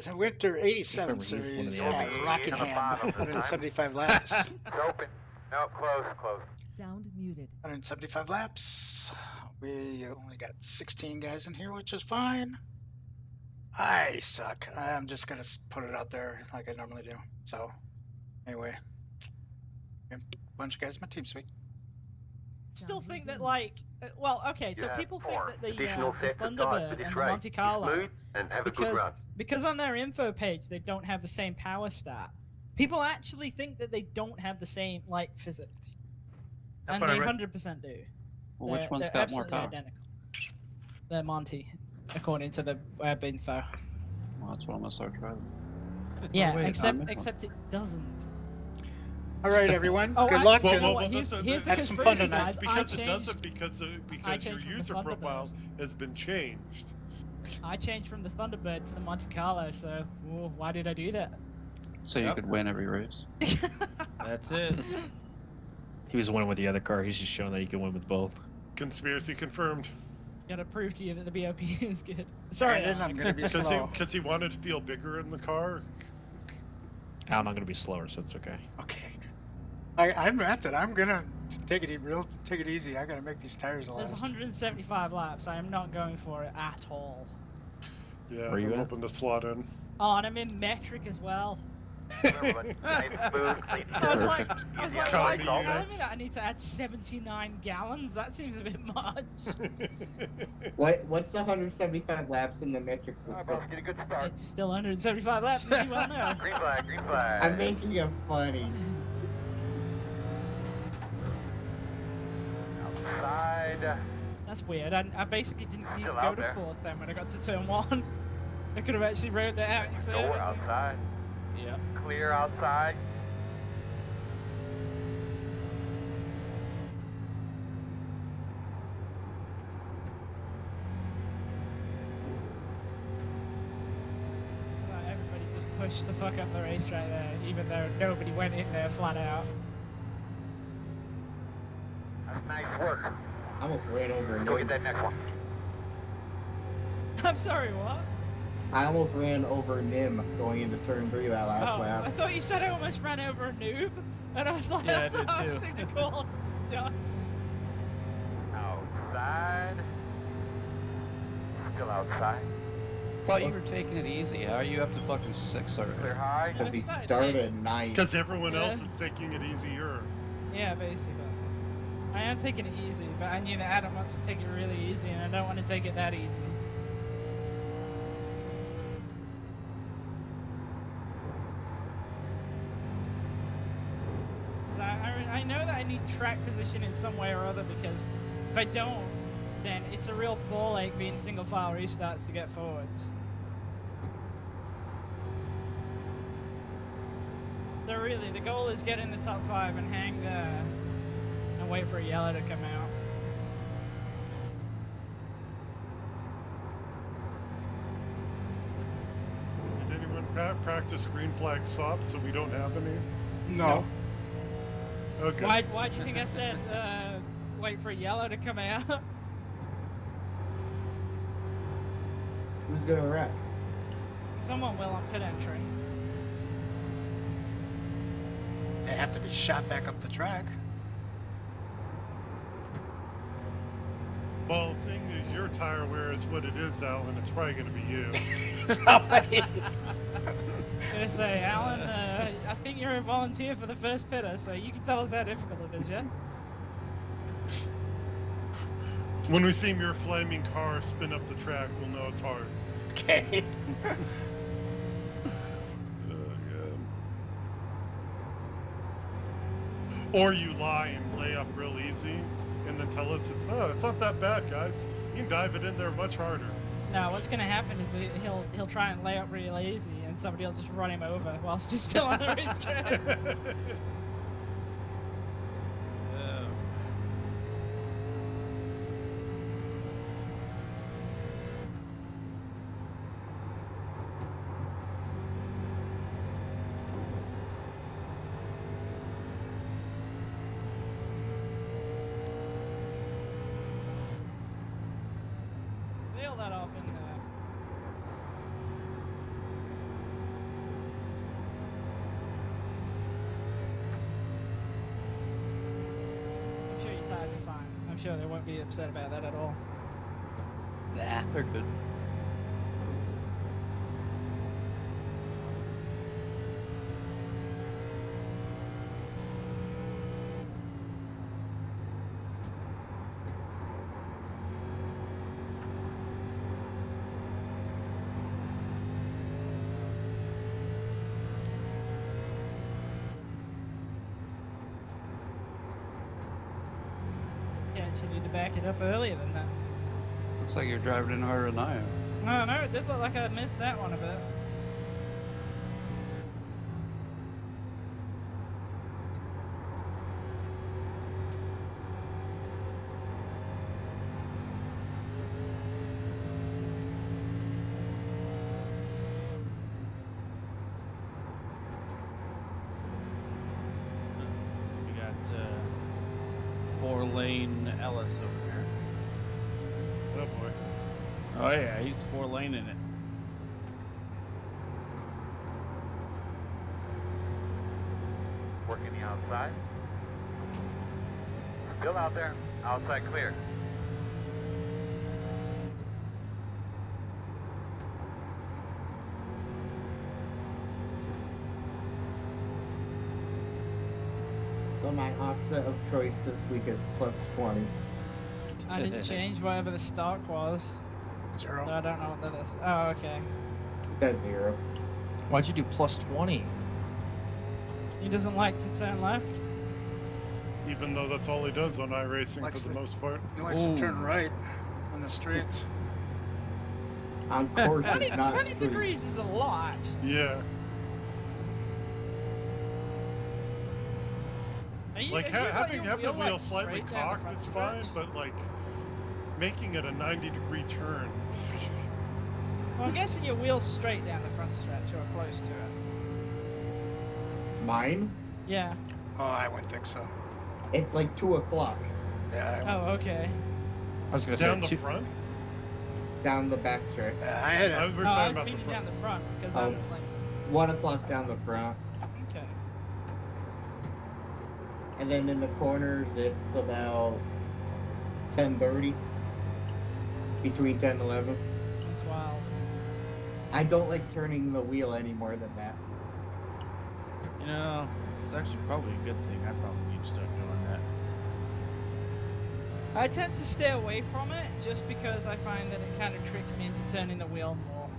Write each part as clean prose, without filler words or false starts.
The Winter 87 Remember, he's one of series the at oldest. Rockingham, 175 laps. It's open. No, close, close. Sound muted. 175 laps. We only got 16 guys in here, which is fine. I suck. I'm just going to put it out there like I normally do. So, anyway. A bunch of guys in my team speak. Still think that, like, well, okay, so people think that the Thunderbird and the right. Monte Carlo, Smooth and have a good run. because on their info page they don't have the same power stat, people actually think that they don't have the same, like, physics. And they 100% do. Well, which one's got more power? Identical. They're Monty, according to the web info. Well, that's what I'm gonna start driving. Yeah, Oh, wait, except it doesn't. All right, everyone. Oh, Good luck. Here's the have some fun conspiracy, tonight. guys. Because it doesn't, because your changed from the user Thunderbird. profile has been changed. I changed from the Thunderbird to the Monte Carlo, so why did I do that? So you could win every race. That's it. He was winning with the other car. He's just showing that he can win with both. Conspiracy confirmed. Gotta prove to you that the BOP is good. Sorry, And then I'm going to be slow. Because he wanted to feel bigger in the car. I'm not going to be slower, so it's okay. Okay. I meant it. I'm going to take it easy. I got to make these tires There's last. 175 laps. I am not going for it at all. Yeah, Where you I'm at? hoping to slot in. Oh, and I'm in metric as well. Nice, smooth, clean. I was like, why is he Copy. telling me that I need to add 79 gallons? That seems a bit much. What's 175 laps in the metric All right, system? boss, get a good start. It's still 175 laps, as you well know. Green flag, green flag. I'm making it funny. Outside. That's weird. I basically didn't need to Still go out to there. fourth then when I got to turn one. I could have actually rode that out in Door third. outside. Yeah. Clear outside. Everybody just pushed the fuck up the racetrack there, even though nobody went in there flat out. That's nice work. I almost ran over Go get Nim. that next one. I'm sorry, what? I almost ran over Nim going into turn 3 that last Oh, I lap. thought you said I almost ran over a noob, and I was like, Yeah, I that's did not too. actually cool. Yeah. Outside. Still outside. Thought you were taking it easy. How are you up to fucking 6 already? Clear high. Because he I started started 9. Because everyone Yeah. else is taking it easier. Yeah, basically. I am taking it easy, but I knew that Adam wants to take it really easy, and I don't want to take it that easy. I know that I need track position in some way or other, because if I don't, then it's a real ball ache being single file restarts to get forwards. So really, the goal is get in the top 5 and hang there and wait for a yellow to come out. Did anyone practice green flag stops so we don't have any? No. Okay. Why do you think I said wait for a yellow to come out? Who's gonna wreck? Someone will on pit entry. They have to be shot back up the track. Well, seeing as your tire wear is what it is, Alan, it's probably going to be you. Probably. I'm gonna say, Alan, I think you're a volunteer for the first pitter, so you can tell us how difficult it is, yeah? When we see your flaming car spin up the track, we'll know it's hard. Okay. Or you lie and lay up real easy, and then tell us it's not that bad, guys. You can dive it in there much harder. No, what's gonna happen is that he'll try and lay up real easy, and somebody will just run him over whilst he's still on the racetrack. Nail that off in there. I'm sure they won't be upset about that at all. Nah, they're good. You actually need to back it up earlier than that. Looks like you're driving in harder than I am. Oh no, it did look like I missed that one a bit. We got 4-lane Ellis over here. Oh boy. Oh yeah, he's 4-lane in it. Working the outside. Still out there. Outside clear. So my offset of choice this week is plus 20. I didn't change whatever the stock was, so 0. I don't know what that is. Oh, okay. It says 0. Why'd you do plus 20? He doesn't like to turn left. Even though that's all he does on iRacing Likes for the to- most part. He likes to turn Ooh. right on the streets. On courses, 20, not 20 streets. degrees is a lot. Yeah. Are you, Like have you got having your the wheel like, slightly straight down the cocked front is fine, stretch? but like making it a 90-degree turn. Well, I'm guessing your wheel's straight down the front stretch or close to it. Mine? Yeah. Oh, I wouldn't think so. It's like 2 o'clock Yeah, Oh, okay. I was gonna Down say the front? down the back stretch. I had I a, was Oh, I talking was about the meaning front. down the front because Oh. I'm like, 1 o'clock down the front. okay. And then in the corners, it's about 10:30. Between 10 and 11. That's wild. I don't like turning the wheel any more than that. You know, it's actually probably a good thing. I probably need to start doing that. I tend to stay away from it just because I find that it kind of tricks me into turning the wheel more.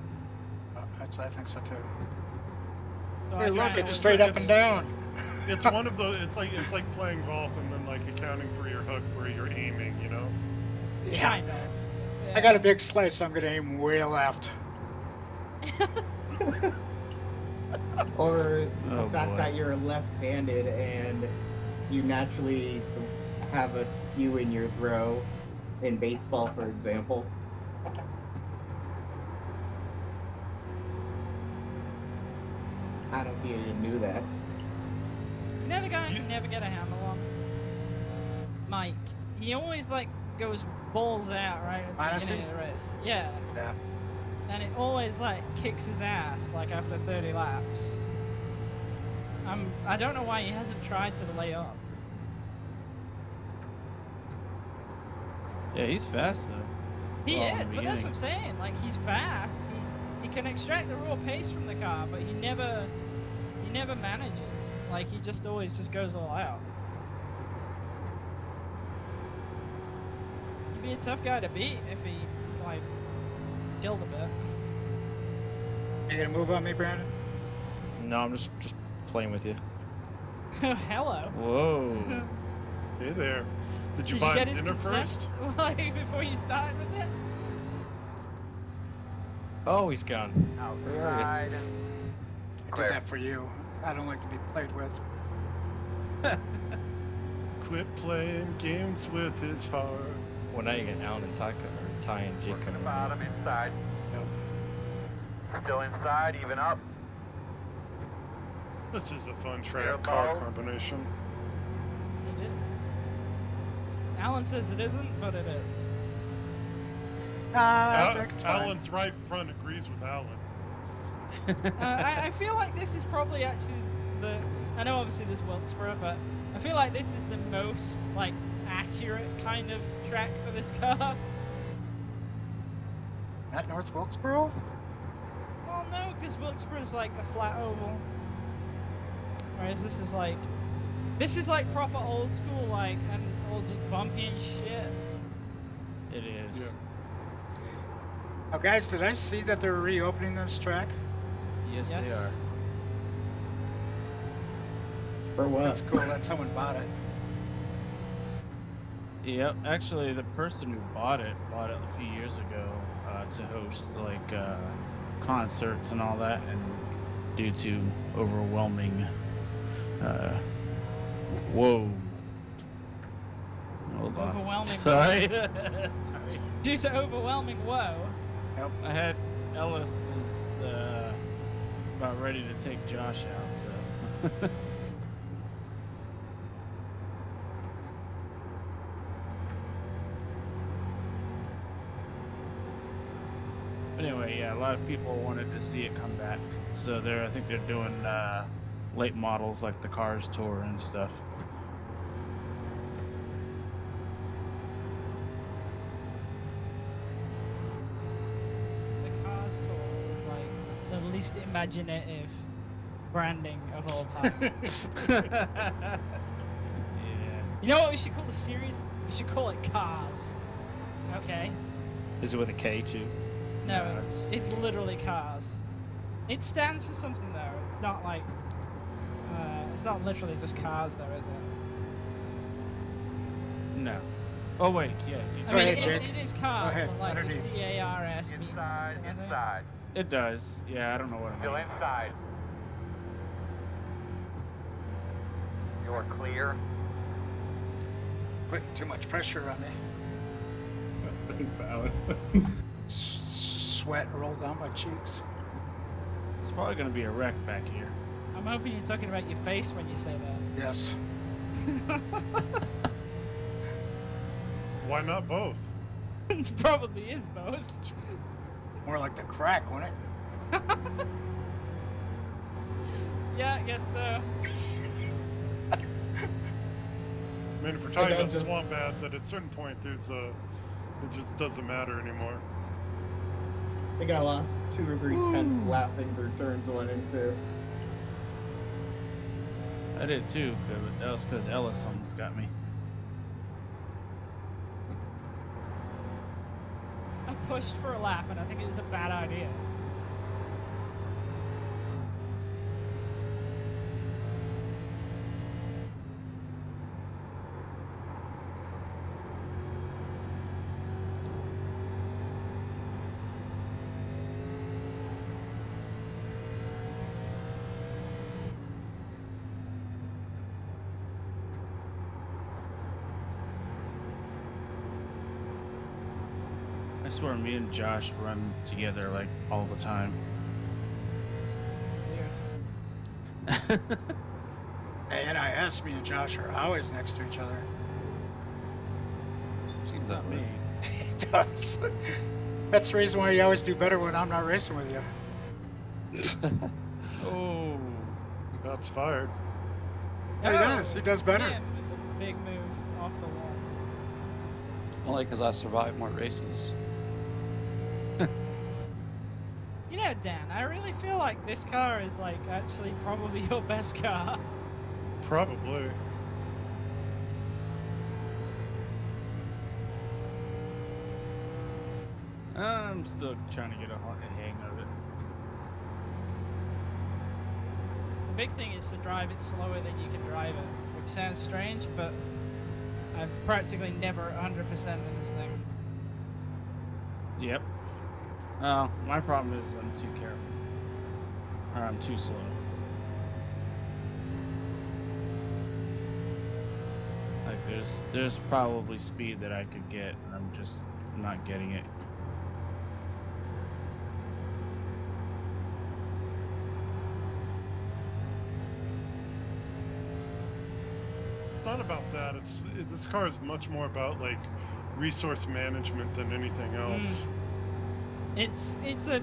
I think so too. So Hey, I look, try it's and- straight up and down. It's one of the. It's like playing golf and then like accounting for your hook where you're aiming. You know. Yeah. Kind of. I got a big slice, so I'm gonna aim way left. Or the Oh, fact boy. that you're left-handed and you naturally have a skew in your throw in baseball, for example. I don't think you knew that. You know the guy I can never get a handle on? Mike. He always like goes balls out right at the Honestly? beginning of the race. Yeah. Yeah. And it always like kicks his ass like after 30 laps. I don't know why he hasn't tried to lay up. Yeah, he's fast though. He Well, in is, the but that's what beginning. I'm saying. Like he's fast. He can extract the raw pace from the car, but he never manages. Like he just always just goes all out. He'd be a tough guy to beat if he like killed a bit. You gonna move on me, Brandon? No, I'm just playing with you. Hello. Whoa. Hey there. Did you Did buy get his dinner consent? first? Like before you started with it? Oh, he's gone. Where are Outside. I Clear. did that for you. I don't like to be played with. Quit playing games with his heart. you? Well, now you get Alan and Ty, or Ty and Jake Working the coming bottom in. inside. Yep. Still inside, even up. This is a fun Clear track car ball. combination. It is. Alan says it isn't, but it is. I think it's fine. Alan's right front agrees with Alan. I feel like this is probably actually the. I know obviously there's Wilkesboro, but I feel like this is the most like accurate kind of track for this car. Not North Wilkesboro? Well, no, because Wilkesboro is like a flat oval, whereas this is like proper old school, like, and all just bumpy and shit. It is. Yeah. Oh, guys, did I see that they're reopening this track? Yes, Yes. they are. For what? That's cool that someone bought it. Yep. Actually, the person who bought it a few years ago to host like concerts and all that, and due to overwhelming. Whoa. Hold on. Overwhelming. Sorry. woe. Sorry. Due to overwhelming woe. Yep. I had Ellis is about ready to take Josh out, so. But anyway, yeah, a lot of people wanted to see it come back, so I think they're doing late models like the Cars tour and stuff. The Cars tour is like the least imaginative branding of all time. Yeah. You know what we should call the series? We should call it Cars. Okay. Is it with a K too? No, No, it's literally Cars. It stands for something though. It's not like it's not literally just cars though, is it? No. Oh wait, yeah. I Go mean, ahead, it, Jake. it is cars, ahead, but like the underneath. C-A-R-S means. Inside, you know what I mean? inside. It does. Yeah, I don't know what it Still means. inside. You're clear. Putting too much pressure on me. Fucking salad. Sweat rolls down my cheeks. It's probably gonna be a wreck back here. I'm hoping you're talking about your face when you say Yes. that. Why not both? It probably is both. More like the crack, wouldn't it? Yeah, I guess so. I mean, if we're talking Okay, about just- swamp bats, at a certain point, it just doesn't matter anymore. I think I lost 2 or 3 tenths lapping through turns 1 and 2. I did too, but that was because Ellis almost got me. I pushed for a lap, and I think it was a bad idea. I swear, me and Josh run together like all the time. NIS, me and Josh are always next to each other. Seems that Not way. me. He does. That's the reason why you always do better when I'm not racing with you. Oh. That's fired. Yeah, he does. He does better. Him with a big move off the wall. Only because I survived more races. You know, Dan, I really feel like this car is like actually probably your best car. Probably. I'm still trying to get a hang of it. The big thing is to drive it slower than you can drive it, which sounds strange, but I'm practically never 100% in this thing. Yep. My problem is I'm too careful. Or I'm too slow. Like there's probably speed that I could get, and I'm just not getting it. It's not about that. This car is much more about like resource management than anything else. It's a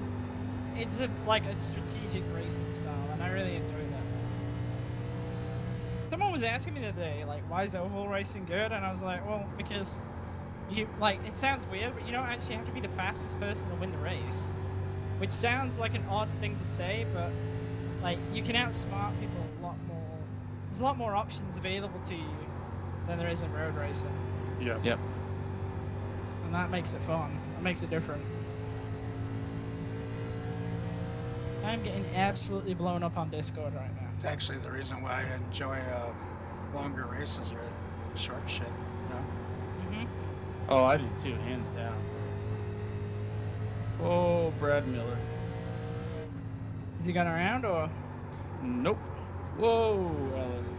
like a strategic racing style, and I really enjoy that. Someone was asking me the other day, like, why is oval racing good? And I was like, well, because you, like, it sounds weird, but you don't actually have to be the fastest person to win the race. Which sounds like an odd thing to say, but, like, you can outsmart people a lot more. There's a lot more options available to you than there is in road racing. Yeah. Yep. And that makes it fun. That makes it different. I'm getting absolutely blown up on Discord right now. It's actually the reason why I enjoy longer races or short shit. You know? Mm-hmm. Oh, I do too, hands down. Oh, Brad Miller. Is he going around or? Nope. Whoa, Ellis.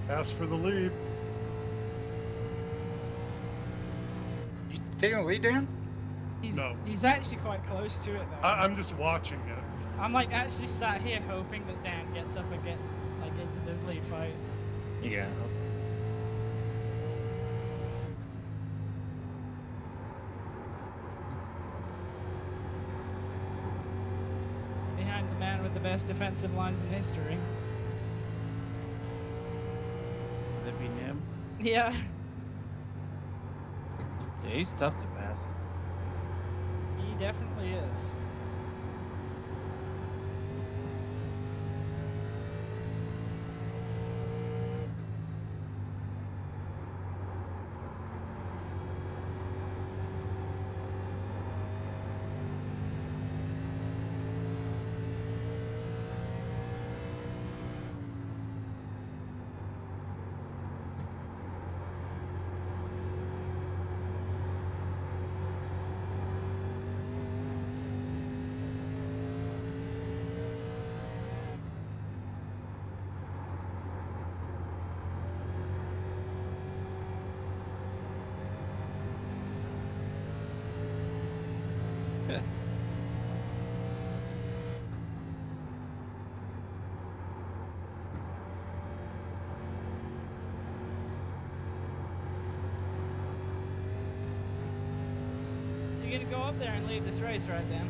Ask for the lead. You taking the lead, Dan? No. He's actually quite close to it though. I'm just watching it. I'm like actually sat here hoping that Dan gets up against like into this lead fight. Yeah. Behind the man with the best defensive lines in history. Would that be him? Yeah. Yeah, he's tough to pass. He definitely is. You're gonna go up there and lead this race, right, Dan?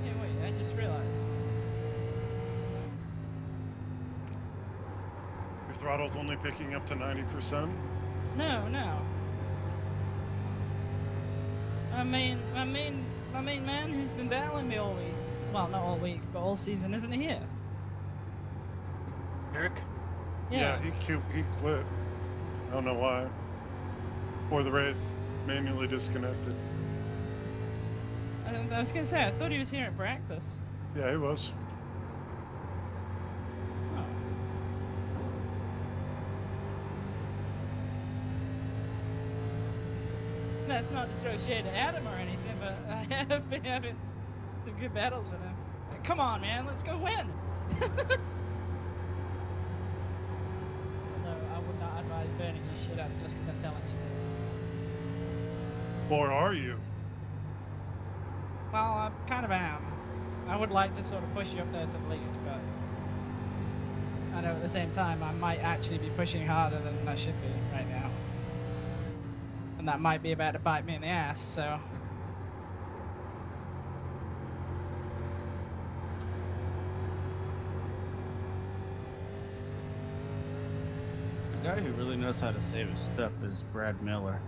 Yeah, wait, I just realized. Your throttle's only picking up to 90%. No, no. My main man who's been battling me all week. Well, not all week, but all season isn't here. Eric? Yeah, he quit. I don't know why. Before the race, manually disconnected. I was gonna say, I thought he was here at practice. Yeah, he was. Oh. That's not to throw shade at Adam or anything, but I have been having some good battles with him. Come on, man, let's go win! Although I would not advise burning your shit up just because I'm telling you to. Or are you? Well, I kind of am. I would like to sort of push you up there to the lead, but I know at the same time I might actually be pushing harder than I should be right now. And that might be about to bite me in the ass, so... The guy who really knows how to save his stuff is Brad Miller.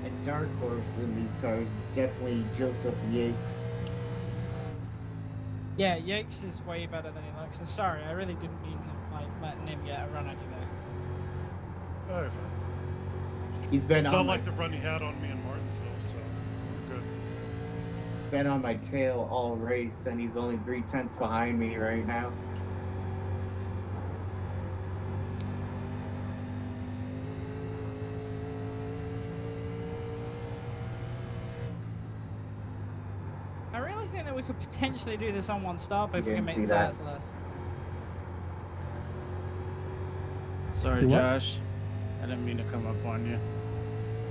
A dark horse in these cars is definitely Joseph Yates. Yeah, Yakes is way better than he looks. And sorry, I really didn't mean him, like, letting him get a run on you there. Oh, you're fine. He's been Not on my like the run he had on me in Martinsville, so we're good. he's been on my tail all race, and he's only 3/10 behind me right now. I really think that we could potentially do this on one stop if we can Didn't make see the that. tires last. Sorry, Do what? Josh. I didn't mean to come up on you.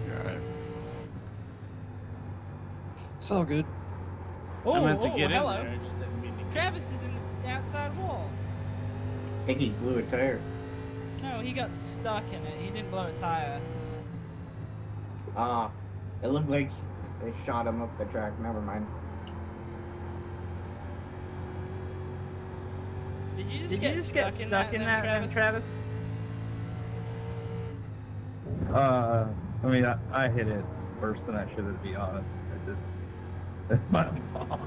You're alright. It's all good. Oh, I meant to get in hello. there. I just didn't mean to get Travis to. is in the outside wall. I think he blew a tire. No, he got stuck in it. He didn't blow a tire. Ah, it looked like they shot him up the track. Never mind. Did you just get stuck in that, then, Travis? I mean, I hit it worse than I should, to be honest. That's my fault.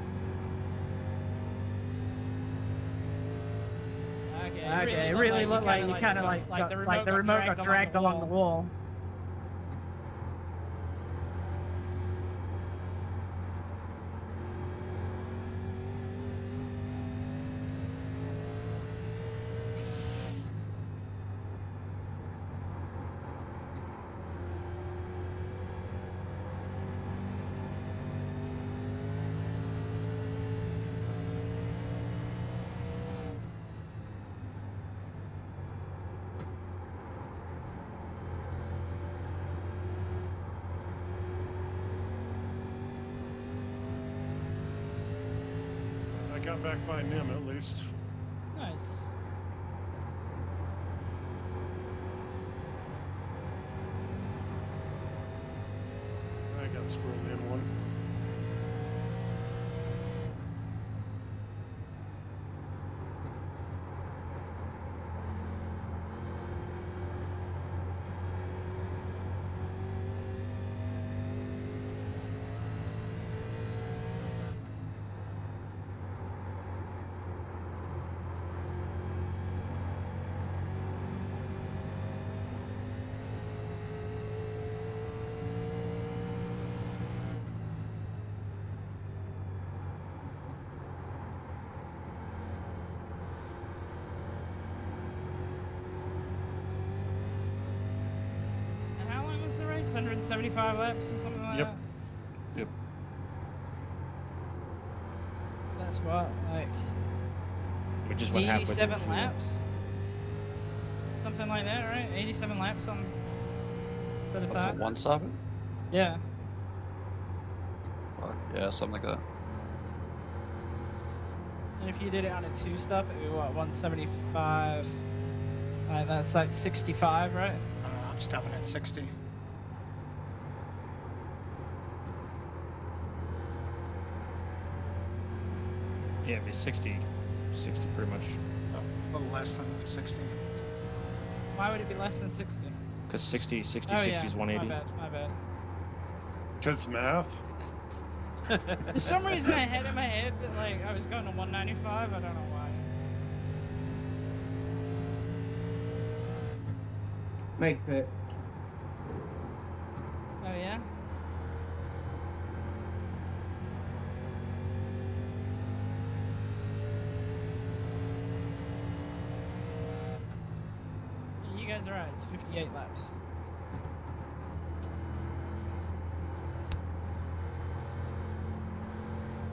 Okay, it really looked like you kind of like the remote got dragged along the wall. I got back by Nim at least. Nice. I got squirreled in one. And how long was the race? 175 laps or something like Yep. that? Yep. That's what, like We just went halfway through 87 fuel. laps? Something like that, right? 87 laps on for the Up to tires? 1/7? Yeah. Fuck, yeah, something like that. And if you did it on a two-stop, it'd be what, 175? That's like 65, right? I'm stopping at 60. Yeah, it'd be 60 pretty much. A little less than 60. Why would it be less than 60? Because 60 Oh, 60 yeah. is 180. My bad. Cause math. For some reason, I had in my head that like I was going to 195. I don't know why. Make pit. Oh yeah. Yeah, you guys are right. It's 58 laps.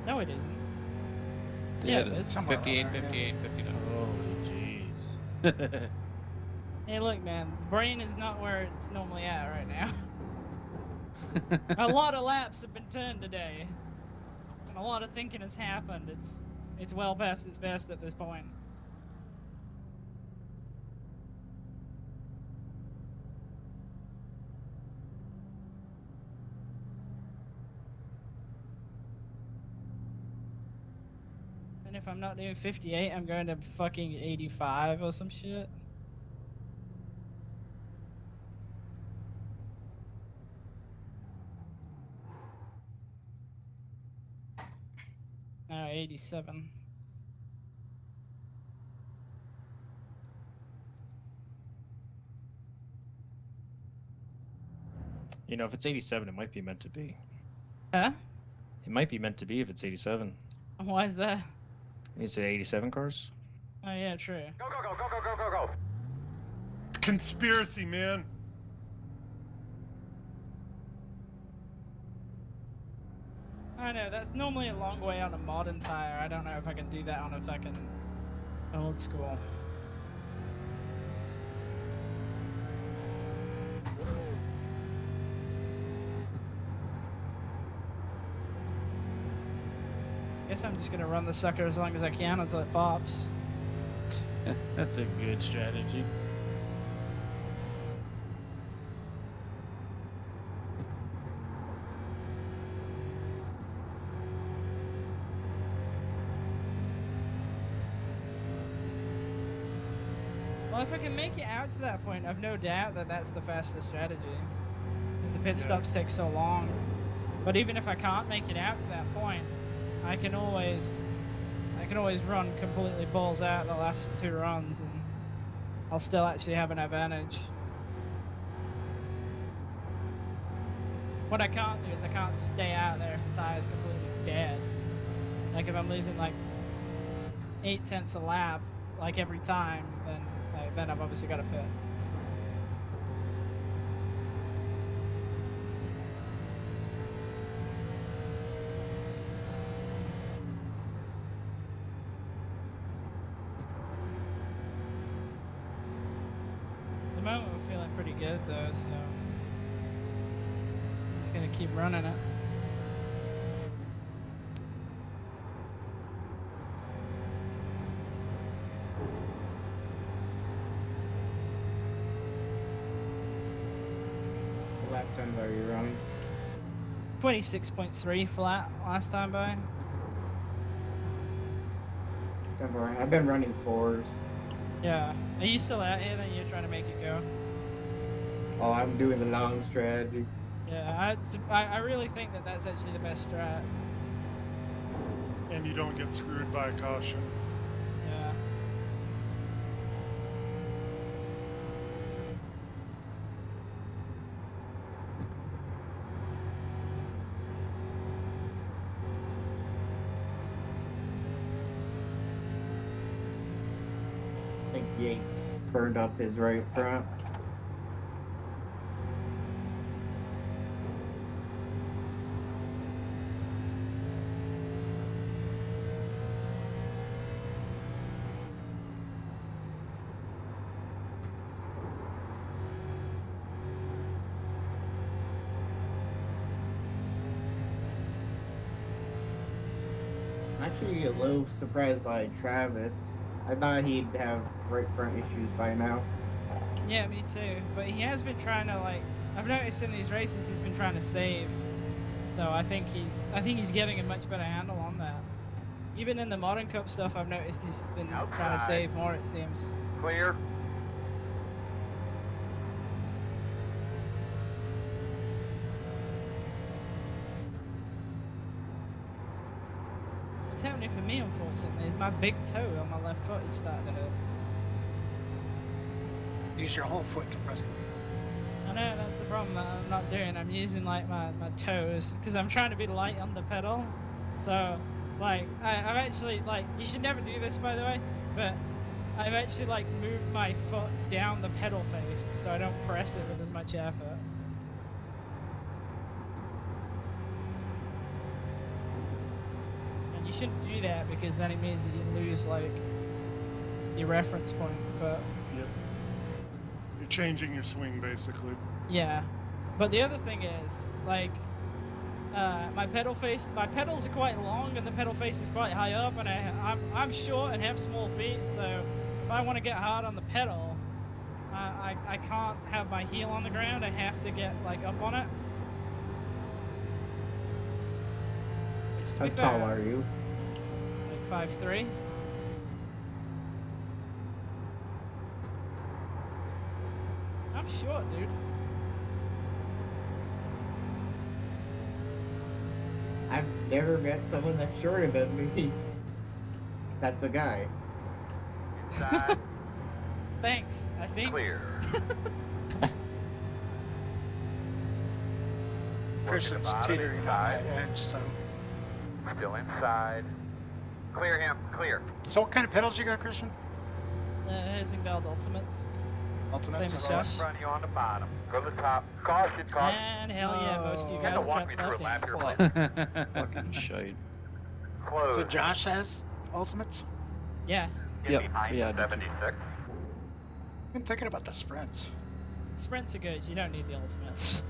No, it isn't. Yeah, it is. Somewhere around 58, there, yeah. 58, 59. Holy jeez. Hey, look, man. The brain is not where it's normally at right now. A lot of laps have been turned today, and a lot of thinking has happened. It's well past its best at this point. And if I'm not doing 58, I'm going to fucking 85 or some shit. No, 87. You know, if it's 87, it might be meant to be. Huh? It might be meant to be if it's 87. Why is that? Is it 87 cars? Oh yeah, true. Go, go, go, go, go, go, go, go. Conspiracy, man. I know, that's normally a long way on a modern tire. I don't know if I can do that on a fucking old school. Guess I'm just gonna run the sucker as long as I can until it pops. That's a good strategy. Well, if I can make it out to that point, I've no doubt that that's the fastest strategy. Because the pit stops take so long. But even if I can't make it out to that point, I can always run completely balls out the last 2 runs, and I'll still actually have an advantage. What I can't do is I can't stay out there if the tire's completely dead. Like if I'm losing like 0.8 a lap, like every time, then I've obviously got to pit. At the moment we're feeling pretty good though, so I'm just gonna keep running it. What lap times are you running? 26.3 flat last time by. Don't worry, I've been running 4s. Yeah. Are you still out here then you're trying to make it go? Oh, I'm doing the long strategy. Yeah, I really think that that's actually the best strat. And you don't get screwed by a caution. Yeah. I think Yates burned up his right front. I'm actually a little surprised by Travis. I thought he'd have right front issues by now. Yeah, me too. But he has been trying to I've noticed in these races he's been trying to save. So I think he's getting a much better handle on that. Even in the Modern Cup stuff I've noticed he's been trying to save more, it seems. Clear. What's happening for me unfortunately is my big toe on my left foot is starting to hurt. Use your whole foot to press them. I know, that's the problem that I'm not doing. I'm using like my toes because I'm trying to be light on the pedal. So like I've actually you should never do this by the way, but I've actually moved my foot down the pedal face so I don't press it with as much effort. And you shouldn't do that because then it means that you lose your reference point, but Yep. You're changing your swing, basically. yeah. But the other thing is, my pedals are quite long and the pedal face is quite high up, and I'm short and have small feet, so if I want to get hard on the pedal, I can't have my heel on the ground. I have to get up on it. Which, to How be tall fair, are you? 5'3". I'm short, dude. I've never met someone that's shorter than me. That's a guy. Inside. Thanks, I think. Clear. Christian's bottom, teetering on inside. that edge, so. Still inside. Clear him. Clear. So what kind of pedals you got, Christian? Isingveld Ultimates. Ultimates? Same as Row in Josh. front of you on the bottom. Go to the top. Caution, caution. And hell yeah, most of you You guys had to walk me dropped through a lap left here, hand. please. Fucking shite. Close. So Josh has Ultimates? Yeah, Get Yep, behind yeah, I the do too. 76. I've been thinking about the sprints. sprints are good. You don't need the ultimates.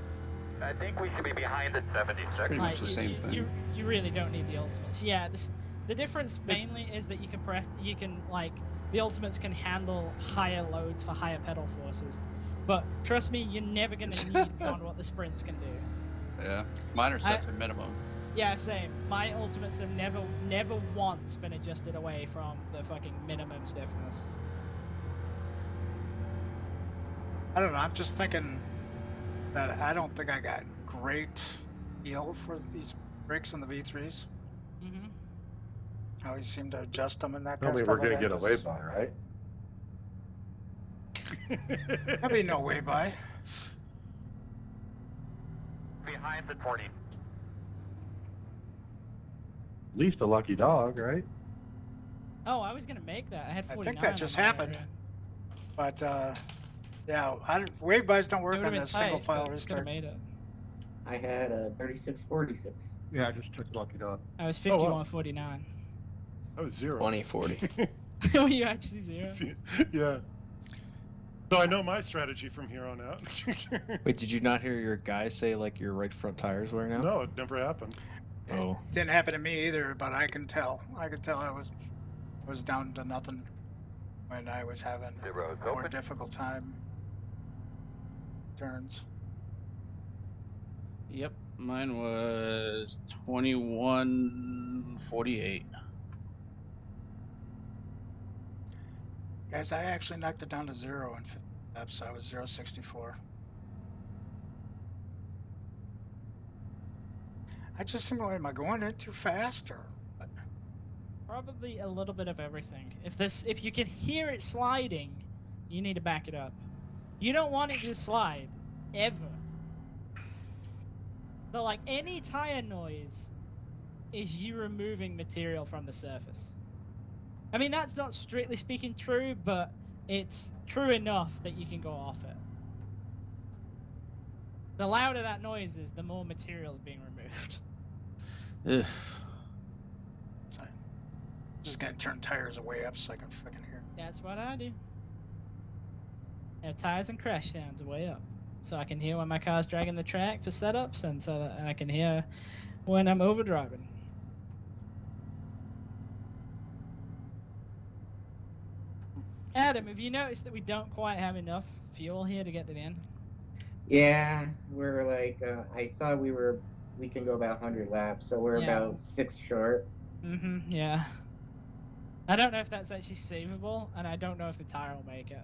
I think we should be behind the 76. Pretty much the same thing. You really don't need the ultimates. Yeah, the difference mainly is that you can like, the ultimates can handle higher loads for higher pedal forces. But trust me, you're never gonna need beyond what the sprints can do. Yeah. Mine are set to minimum. Yeah, same. My ultimates have never once been adjusted away from the fucking minimum stiffness. I don't know, I'm just thinking that I don't think I got great feel for these brakes on the V3s. Mm-hmm. How you seem to adjust them and that kind Nobody of we're stuff. gonna get away by, right? There'll be no way by. Behind the 40. At least a lucky dog, right? Oh, I was gonna make that. I had I 49. think that just on my happened. area. But yeah, wave bys don't It work would've on been the single tight, file but restart. could've made it. I had a 3646. Yeah, I just took lucky dog. I was Oh, wow. 51.49. I was 0. 2040. Oh, you actually zero? Yeah. So I know my strategy from here on out. Wait, did you not hear your guy say like your right front tire's wearing out? No, it never happened. Oh. Didn't happen to me either, but I can tell. I could tell I was down to nothing when I was having The road's a more open. difficult time turns. Yep, mine was 21:48. Guys, I actually knocked it down to 0 in 50 laps, so I was 0.64. I just seem like, am I going in too fast or what? Probably a little bit of everything. If you can hear it sliding, you need to back it up. You don't want it to slide, ever. So like any tire noise is you removing material from the surface. I mean, that's not strictly speaking true, but it's true enough that you can go off it. The louder that noise is, the more material is being removed. Ugh. So, just gonna turn tires way up so I can fucking hear. That's what I do. Have tires and crash sounds way up, so I can hear when my car's dragging the track for setups, and so that I can hear when I'm overdriving. Adam, have you noticed that we don't quite have enough fuel here to get to the end? Yeah, we're like, I saw we can go about 100 laps, so we're Yeah. about 6 short. Mm-hmm, yeah. I don't know if that's actually savable, and I don't know if the tire will make it.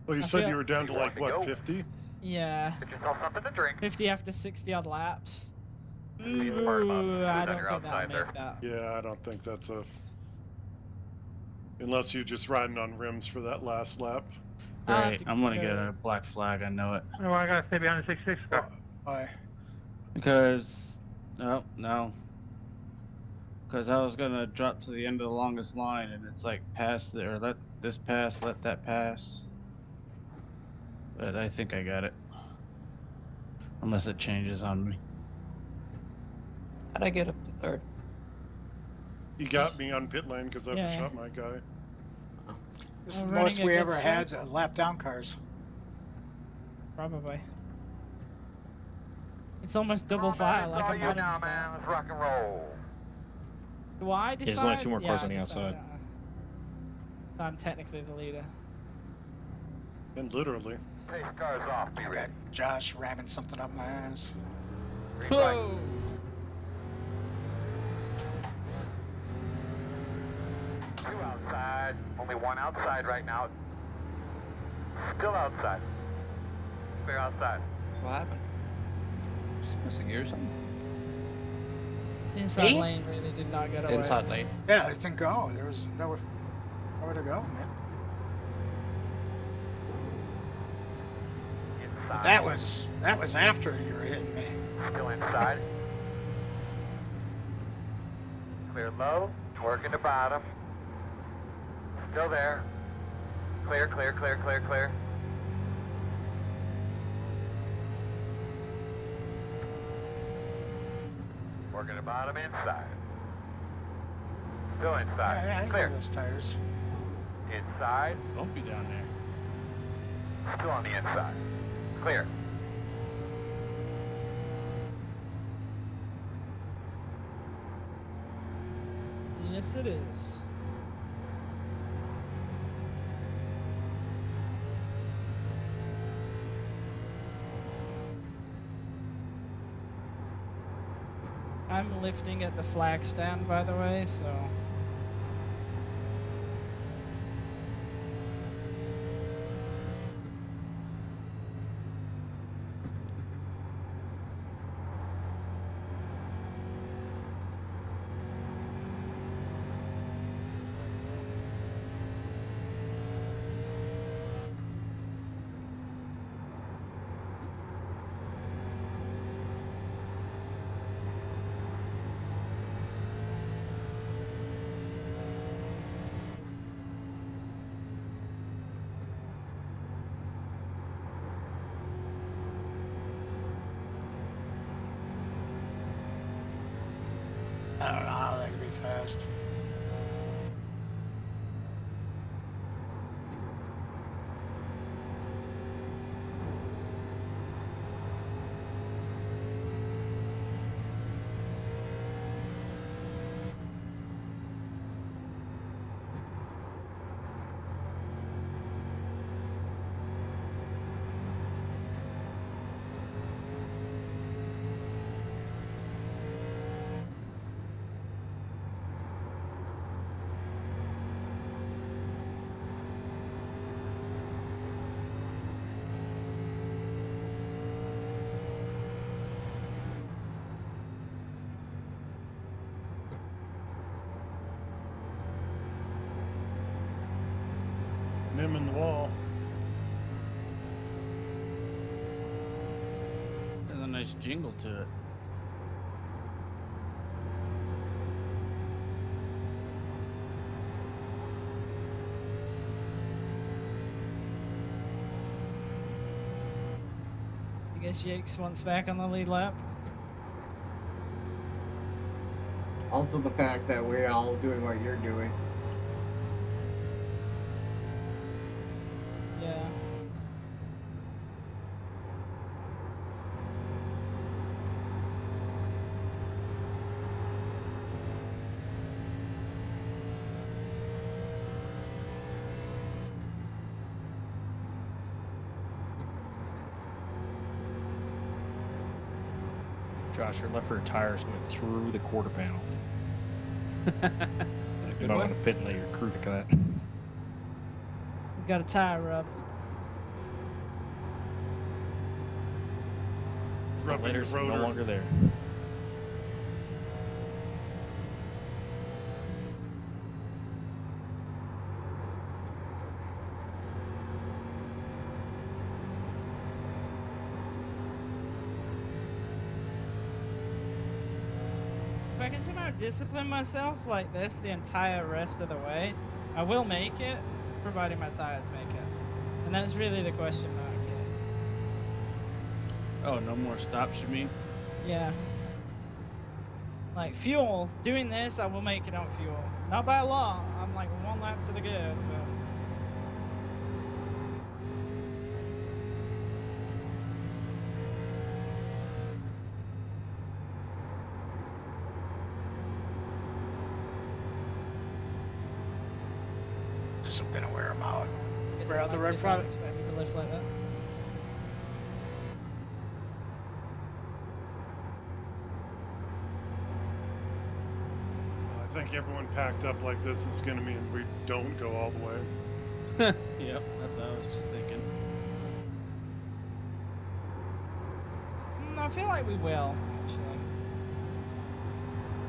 Well, you I said feel- you were down to You like, want to what, go? 50? Yeah, Get yourself something to drink. 50 after 60 odd laps. Be smart about Ooh, it I on don't your think that'll outside there. make that. Yeah, I don't think that's a... Unless you're just riding on rims for that last lap. I'll have Right, to I'm gonna go- get a black flag. I know it. Oh, I gotta stay behind the 66 car. Why? Because no. Because I was gonna drop to the end of the longest line, and it's like pass or let this pass, let that pass. But I think I got it. Unless it changes on me. How'd I get up to third? You got me on pit lane because I Yeah. overshot my guy. This is We're the running most we ever against had lap down cars. Probably. It's almost double Come on, fire man, like it's a all you modern now, style. man. Let's rock and roll. Do I decide? there's only 2 more cars I on the decide, outside. I'm technically the leader. And literally. Pace cars off. Be I got ready. Josh ramming something up my ass. Green flag. Whoa! Two outside. Only one outside right now. Still outside. Clear outside. What happened? Just missing gear or something? Inside Me? lane really did not get away. Inside lane. Yeah, it didn't go. There was nowhere to go, man. But Inside. that was after you were hitting me. Still inside. Clear low. Working the bottom. Still there. Clear, clear, clear, clear, clear. Working the bottom inside. Still inside. Yeah, I Clear. know those tires. Inside. Bumpy down there. Still on the inside. Clear. Yes, it is. I'm lifting at the flag stand, by the way, so. I don't know how they can be fast. Nim in the wall. There's a nice jingle to it. I guess Yakes wants back on the lead lap. Also, the fact that we're all doing what you're doing. Yeah. Josh, your left rear tires went through the quarter panel. A You good might one. want to pit and let your crew look at that. He's got a tire rub. Rubbing the Later's no rotor. longer there. If I can somehow discipline myself like this the entire rest of the way, I will make it, providing my tires make it. And that's really the question mark here. Oh, no more stops, you mean? Yeah. Like fuel, doing this, I will make it on fuel. Not by a lot. I'm like one lap to the good, but Just gonna wear them out. guess Wear it out the might red be if I front. expect me to lift like that. I think everyone packed up like this is going to mean we don't go all the way. Yep, that's what I was just thinking. I feel like we will, actually.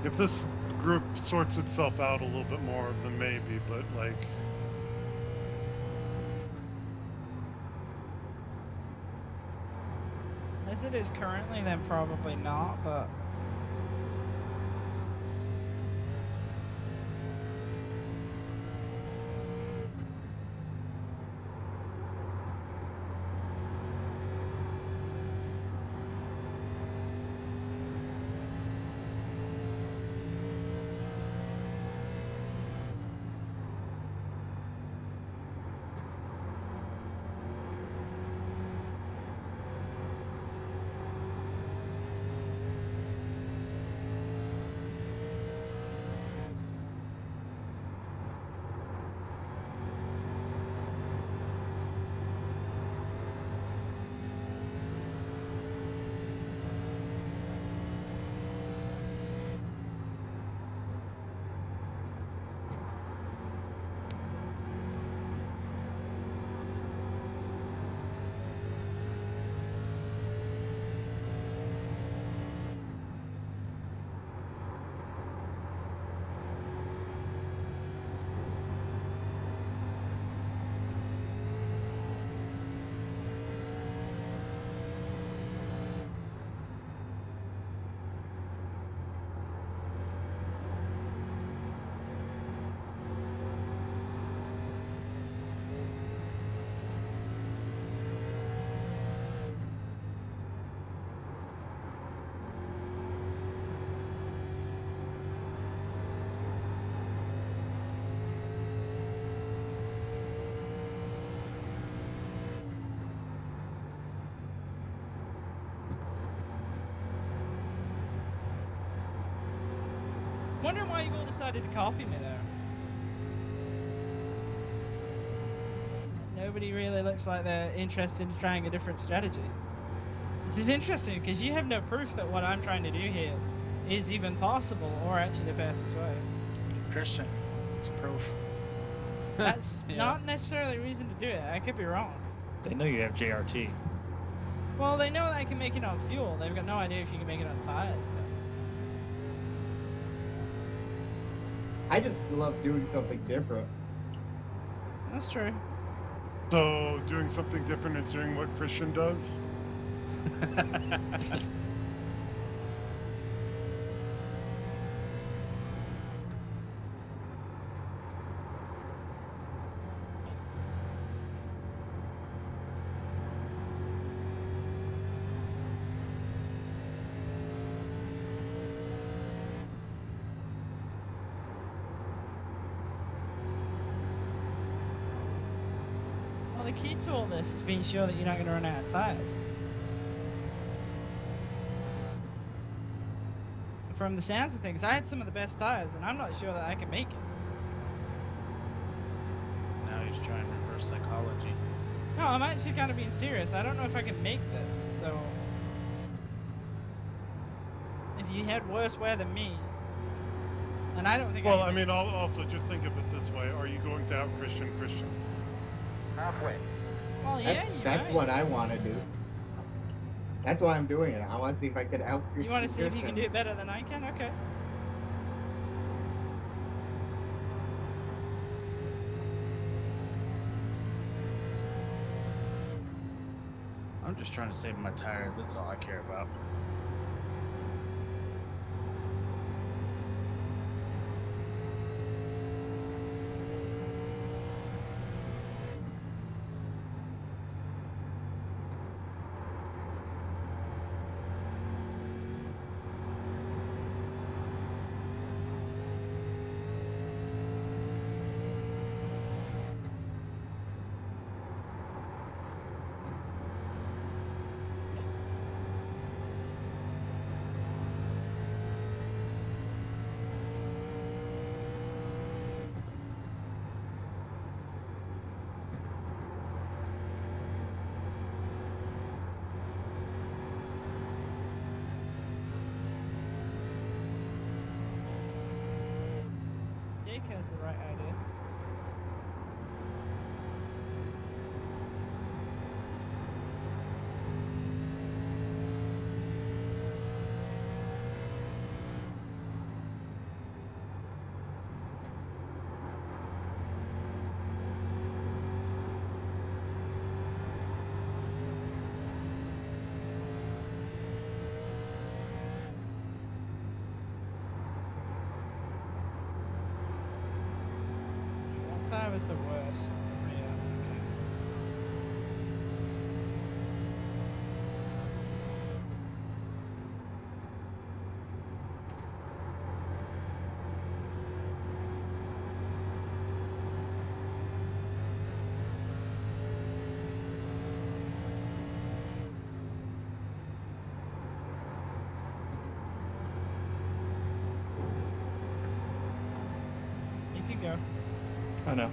If this group sorts itself out a little bit more, then maybe, but like, As it is currently, then probably not, but... Wondering why you all decided to copy me there. Nobody really looks like they're interested in trying a different strategy. Which is interesting, because you have no proof that what I'm trying to do here is even possible, or actually the fastest way. Christian, it's proof. That's Yeah. not necessarily a reason to do it. I could be wrong. They know you have JRT. Well, they know that I can make it on fuel. They've got no idea if you can make it on tires. So. I just love doing something different. That's true. So doing something different is doing what Christian does. Well, the key to all this is being sure that you're not going to run out of tires. From the sounds of things, I had some of the best tires, and I'm not sure that I can make it. Now he's trying reverse psychology. No, I'm actually kind of being serious. I don't know if I can make this, so... If you had worse wear than me, and I don't think Well, I I can... mean, also just think of it this way: are you going to out Christian? Halfway. Well, yeah, That's what I want to do. That's why I'm doing it. I want to see if I could out Christian. You want to see if you can do it better than I can? Okay. I'm just trying to save my tires. That's all I care about. Jake has the right idea. was the worst. Yeah. Okay. You can go. I know.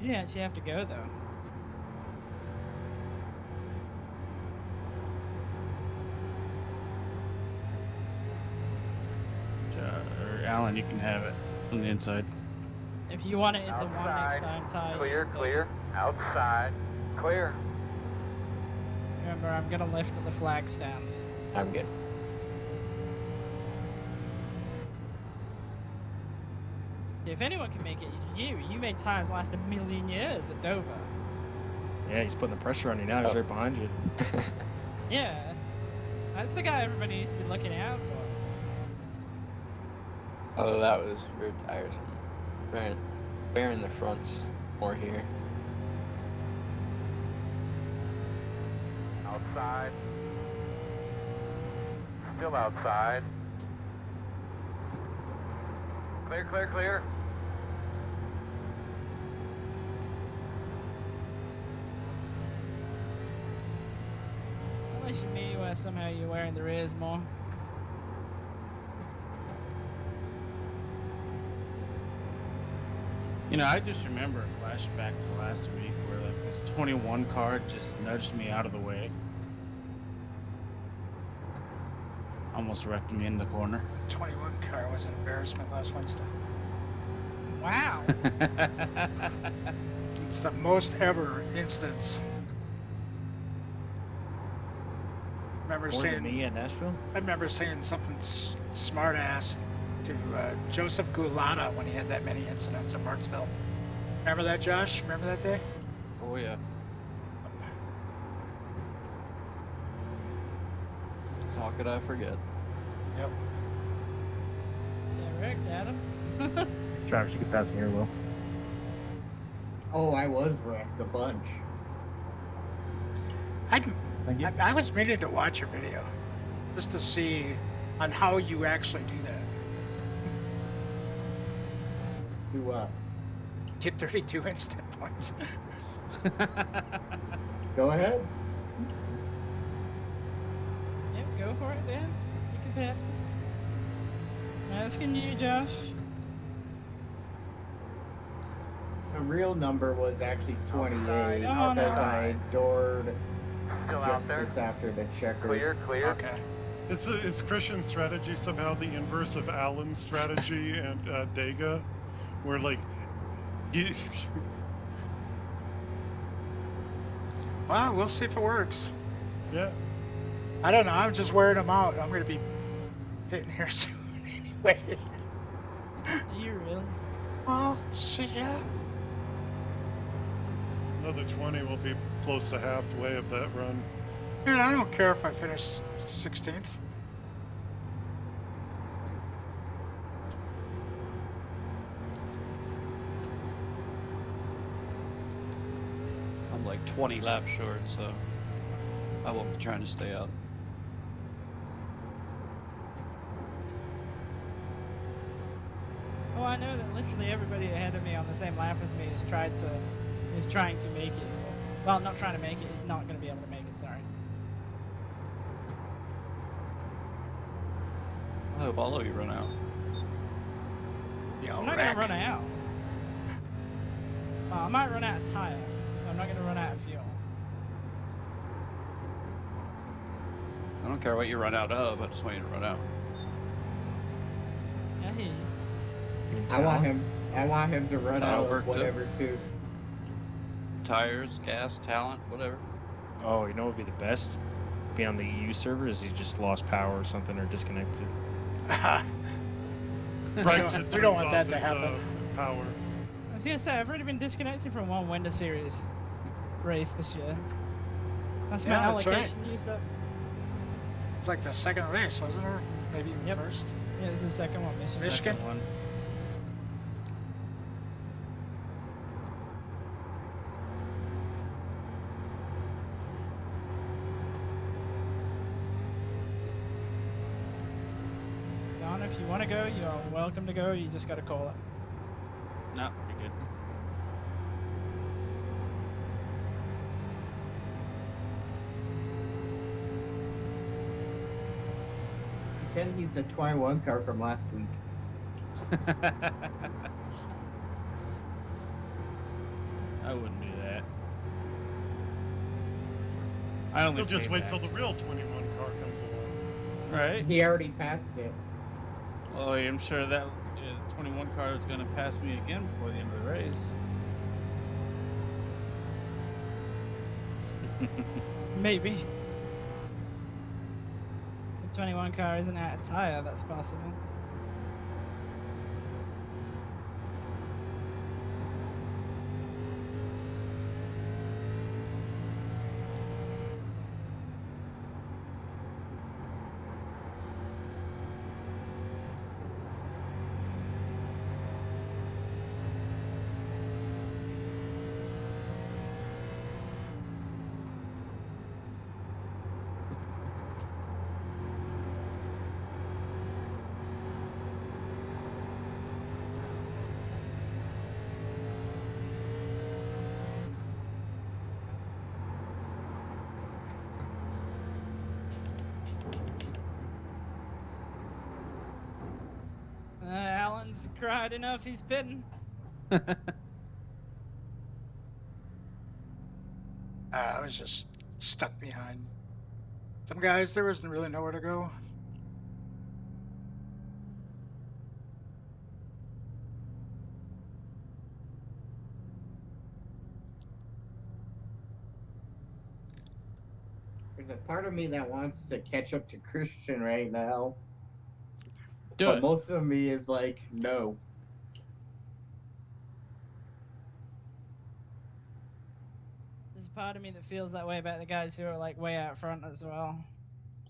You didn't actually have to go though. Or Alan, you can have it on the inside. If you want it into one next Outside. time, Ty. Clear, take clear. Outside. Clear. it. Remember, I'm gonna lift at the flag stand. I'm good. If anyone can make it, it's you. You made tires last 1,000,000 years at Dover. Yeah, he's putting the pressure on you now. He's right behind you. Yeah. That's the guy everybody needs to be looking out for. Oh, that was rear tires. I'm wearing the fronts more here. Outside. Still outside. Clear, clear, clear. Unless you me where somehow you're wearing the rears more. You know, I just remember a flashback to last week where like this 21 car just nudged me out of the way. Almost wrecked me in the corner. 21 car was an embarrassment last Wednesday. Wow. It's the most ever incidents. Remember More than saying me at Nashville? I remember saying something smart ass to Joseph Gulata when he had that many incidents at Martinsville. Remember that, Josh? Remember that day? Oh yeah. How could I forget? Yep. Yeah, wrecked, Adam. Travis, you can pass me here, Will. Oh, I was wrecked a bunch. I Thank you. I was meaning to watch your video just to see on how you actually do that. To Get 32 instant points. go ahead. Yep, go for it, Dan. You can pass me. Asking you, Josh. The real number was actually 28 Oh, no. because I doored Still out there. just after the checker. Clear, clear. Okay. It's Christian's strategy somehow the inverse of Alan's strategy and Dega, where like he, Well, we'll see if it works. yeah. I don't know. I'm just wearing them out. I'm going to be hitting here soon anyway. Are you really? Well, shit, yeah. Another 20 will be close to halfway of that run. Man, I don't care if I finish 16th. I'm like 20 laps short, so I won't be trying to stay out. Oh, I know that literally everybody ahead of me on the same lap as me is trying to make it. Well, not trying to make it. Is not going to be able to make it. Sorry. I hope all of you run out. Yeah, I'm not going to run out. Well, I might run out of tire. But I'm not going to run out of fuel. I don't care what you run out of, I just want you to run out. Yeah, I hear you. I want him to run That'll out work, of too. whatever too. Tires, gas, talent, whatever. Oh, you know what would be the best? Be on the EU servers. He just lost power or something or disconnected. Brexit we don't want turns that off to his, happen. Power. I was going to say, I've already been disconnected from one Winter Series race this year. That's my Yeah, that's right. allocation used up. It's like the second race, wasn't it? Maybe even Yep. first. Yeah, it was the second one, Michigan. Michigan? Second one. Don, if you want to go, you are welcome to go. You just got to call it. No, you're good. Pretend he's the 21 car from last week. I wouldn't do that. I only He'll just pay wait back. till the real 21 car comes along. Right? He already passed it. Well, I'm sure that 21 car is going to pass me again before the end of the race. Maybe. The 21 car isn't out of tire, that's possible. Alan's cried enough, he's pitting. I was just stuck behind some guys. There wasn't really nowhere to go. There's a part of me that wants to catch up to Christian right now. Do But it. most of me is like, no. There's a part of me that feels that way about the guys who are like way out front as well.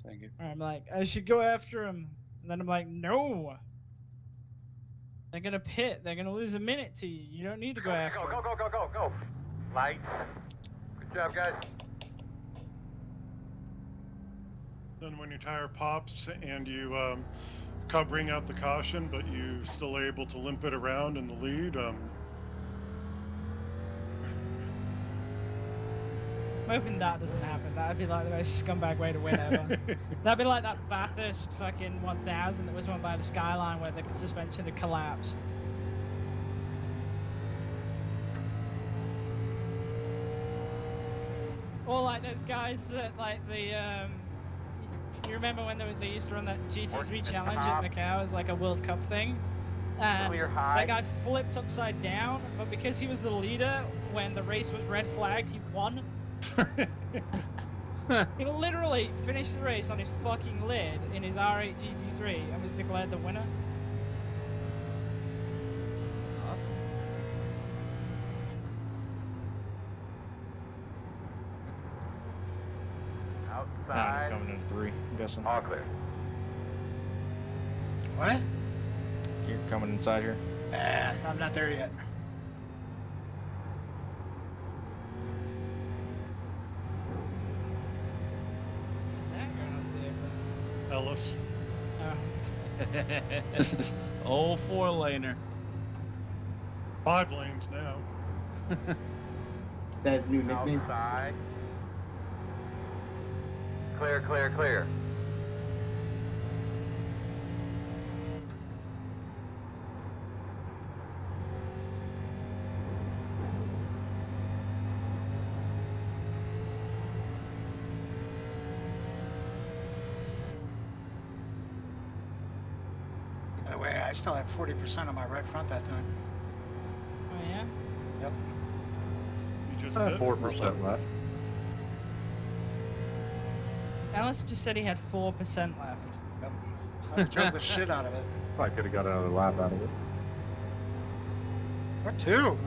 Thank you. Where I'm like, I should go after him. And then I'm like, no. They're gonna pit. They're gonna lose a minute to you. You don't need to go after Go, him. go, go, go, go, go. Lights. Good job, guys. Then when your tire pops and you bring out the caution, but you still are able to limp it around in the lead, I'm hoping that doesn't happen. That'd be like the most scumbag way to win ever. That'd be like that Bathurst fucking 1000 that was won by the Skyline where the suspension had collapsed. Or like those guys that like the you remember when they used to run that GT3 challenge at Macau as like a World Cup thing? And Clear high. that guy flipped upside down, but because he was the leader when the race was red flagged, he won. He literally finished the race on his fucking lid in his R8 GT3 and was declared the winner. That's awesome. I'm Outside. coming in 3, I'm guessing. All clear. What? You're coming inside here. I'm not there yet. Who's that going on to the Ellis. Oh. Old 4-laner. 5 lanes now. Is that his new nickname? Outside. Clear, clear, clear. By the way, I still have 40% on my right front that time. Oh yeah? Yep. You just 4% left. Alice just said he had 4% left. Yep. I drove the shit out of it. Probably could have got another lap out of it. Or 2, man.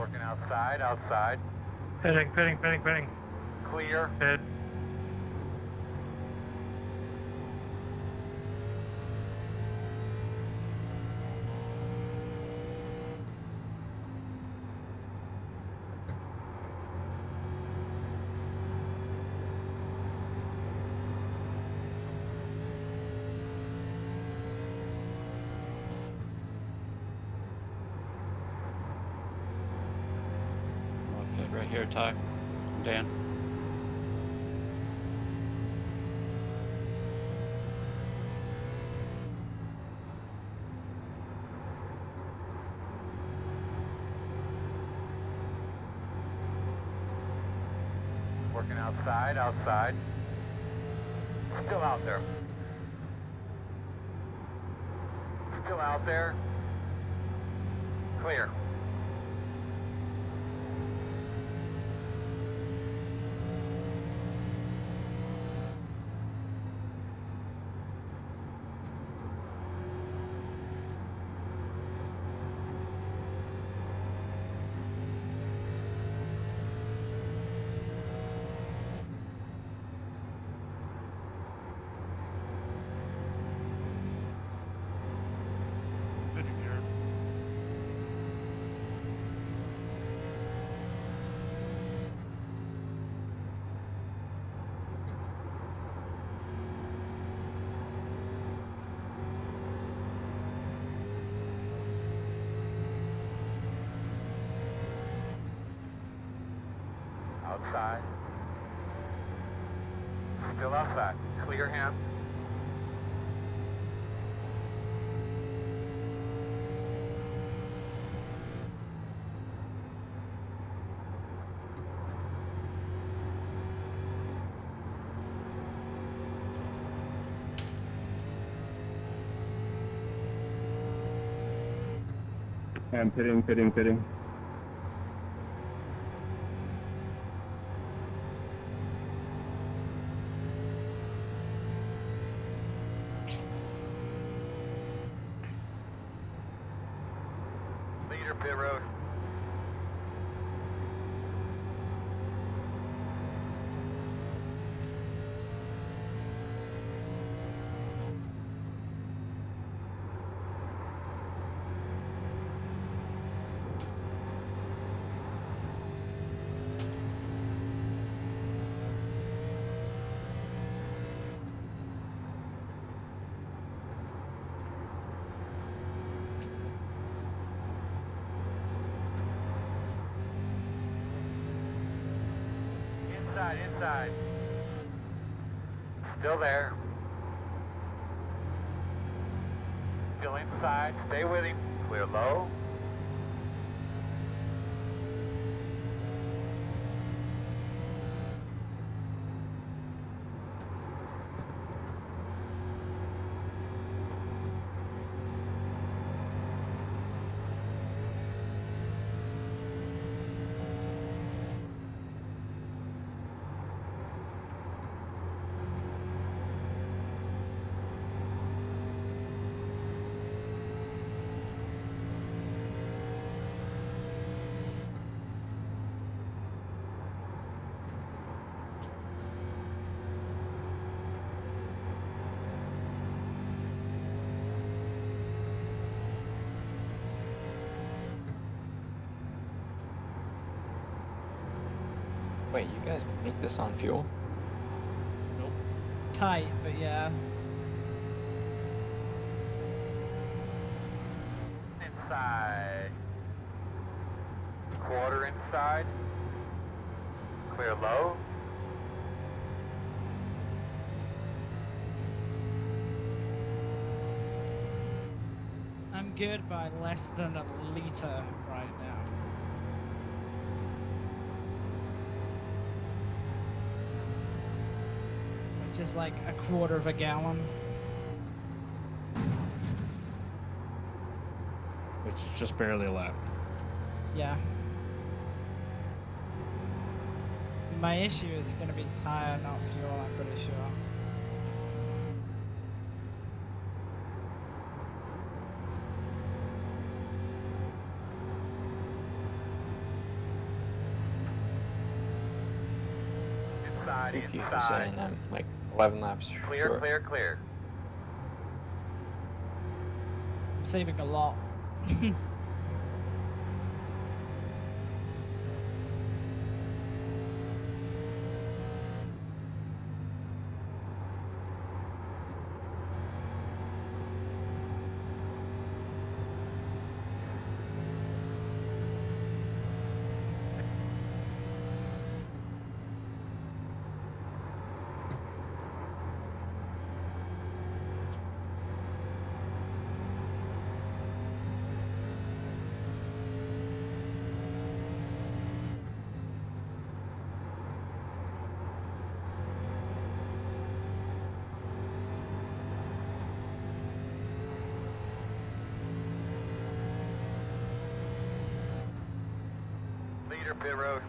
Working outside, outside. Pitting. Clear. Pit. I'll pit right here, Ty. Dan. Working outside, outside. Still out there. Still out there. Clear. Pitting here. Outside. Still outside. Clear him. And pitting. Leader pit road. Inside. Still there. Still inside. Stay with him. Clear low. Wait, you guys make this on fuel? Tight, but yeah. Inside. Quarter inside. Clear low. I'm good by less than a liter right now. Which is like a quarter of a gallon. Which is just barely a lap. Yeah. My issue is going to be tire, not fuel, I'm pretty sure. Inside, Thank you for inside. saying I'm like 11 laps Clear, short. clear, clear. I'm saving a lot. Leader, pit road.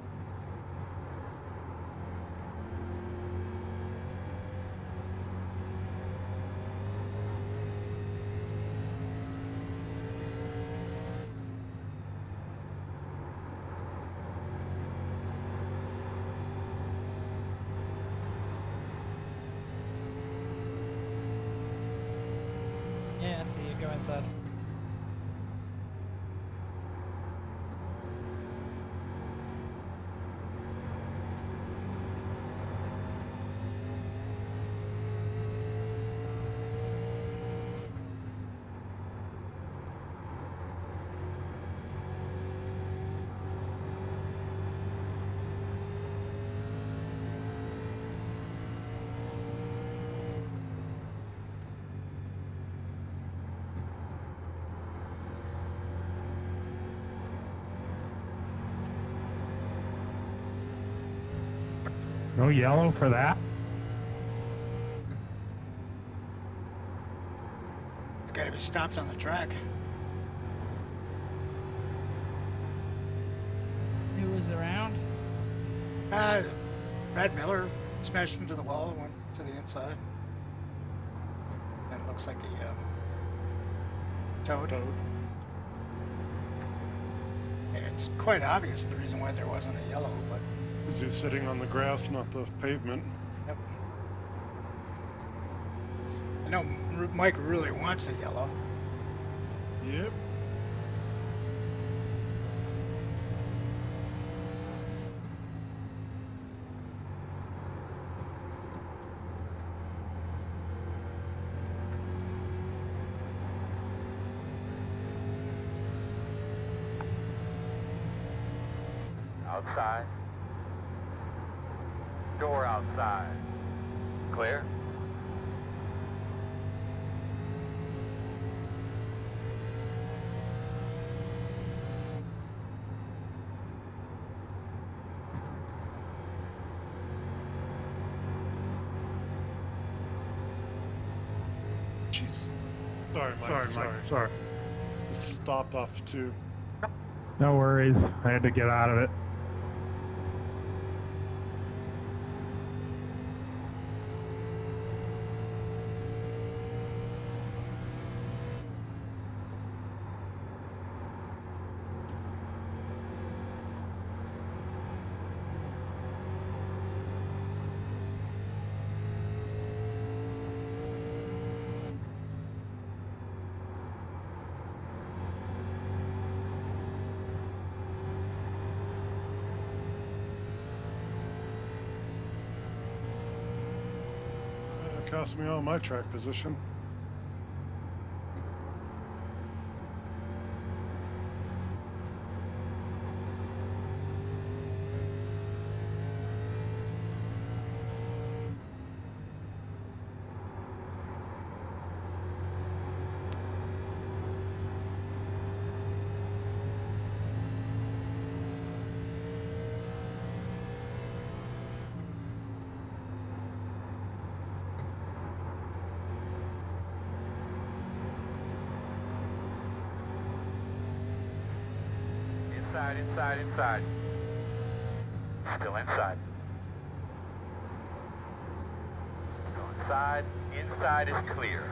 Yeah, I see you. Go inside. No yellow for that? It's got to be stopped on the track. Who was around? Brad Miller smashed into the wall, went to the inside. And it looks like he towed. And it's quite obvious the reason why there wasn't a yellow, but Is he sitting on the grass, not the pavement? yep. I know Mike really wants a yellow. Yep. Outside. Door outside. Clear. Jeez. Sorry, Mike. Sorry. Just stopped off too. No worries. I had to get out of it. Cost me all my track position. Inside. Still inside. Still inside. Inside is clear.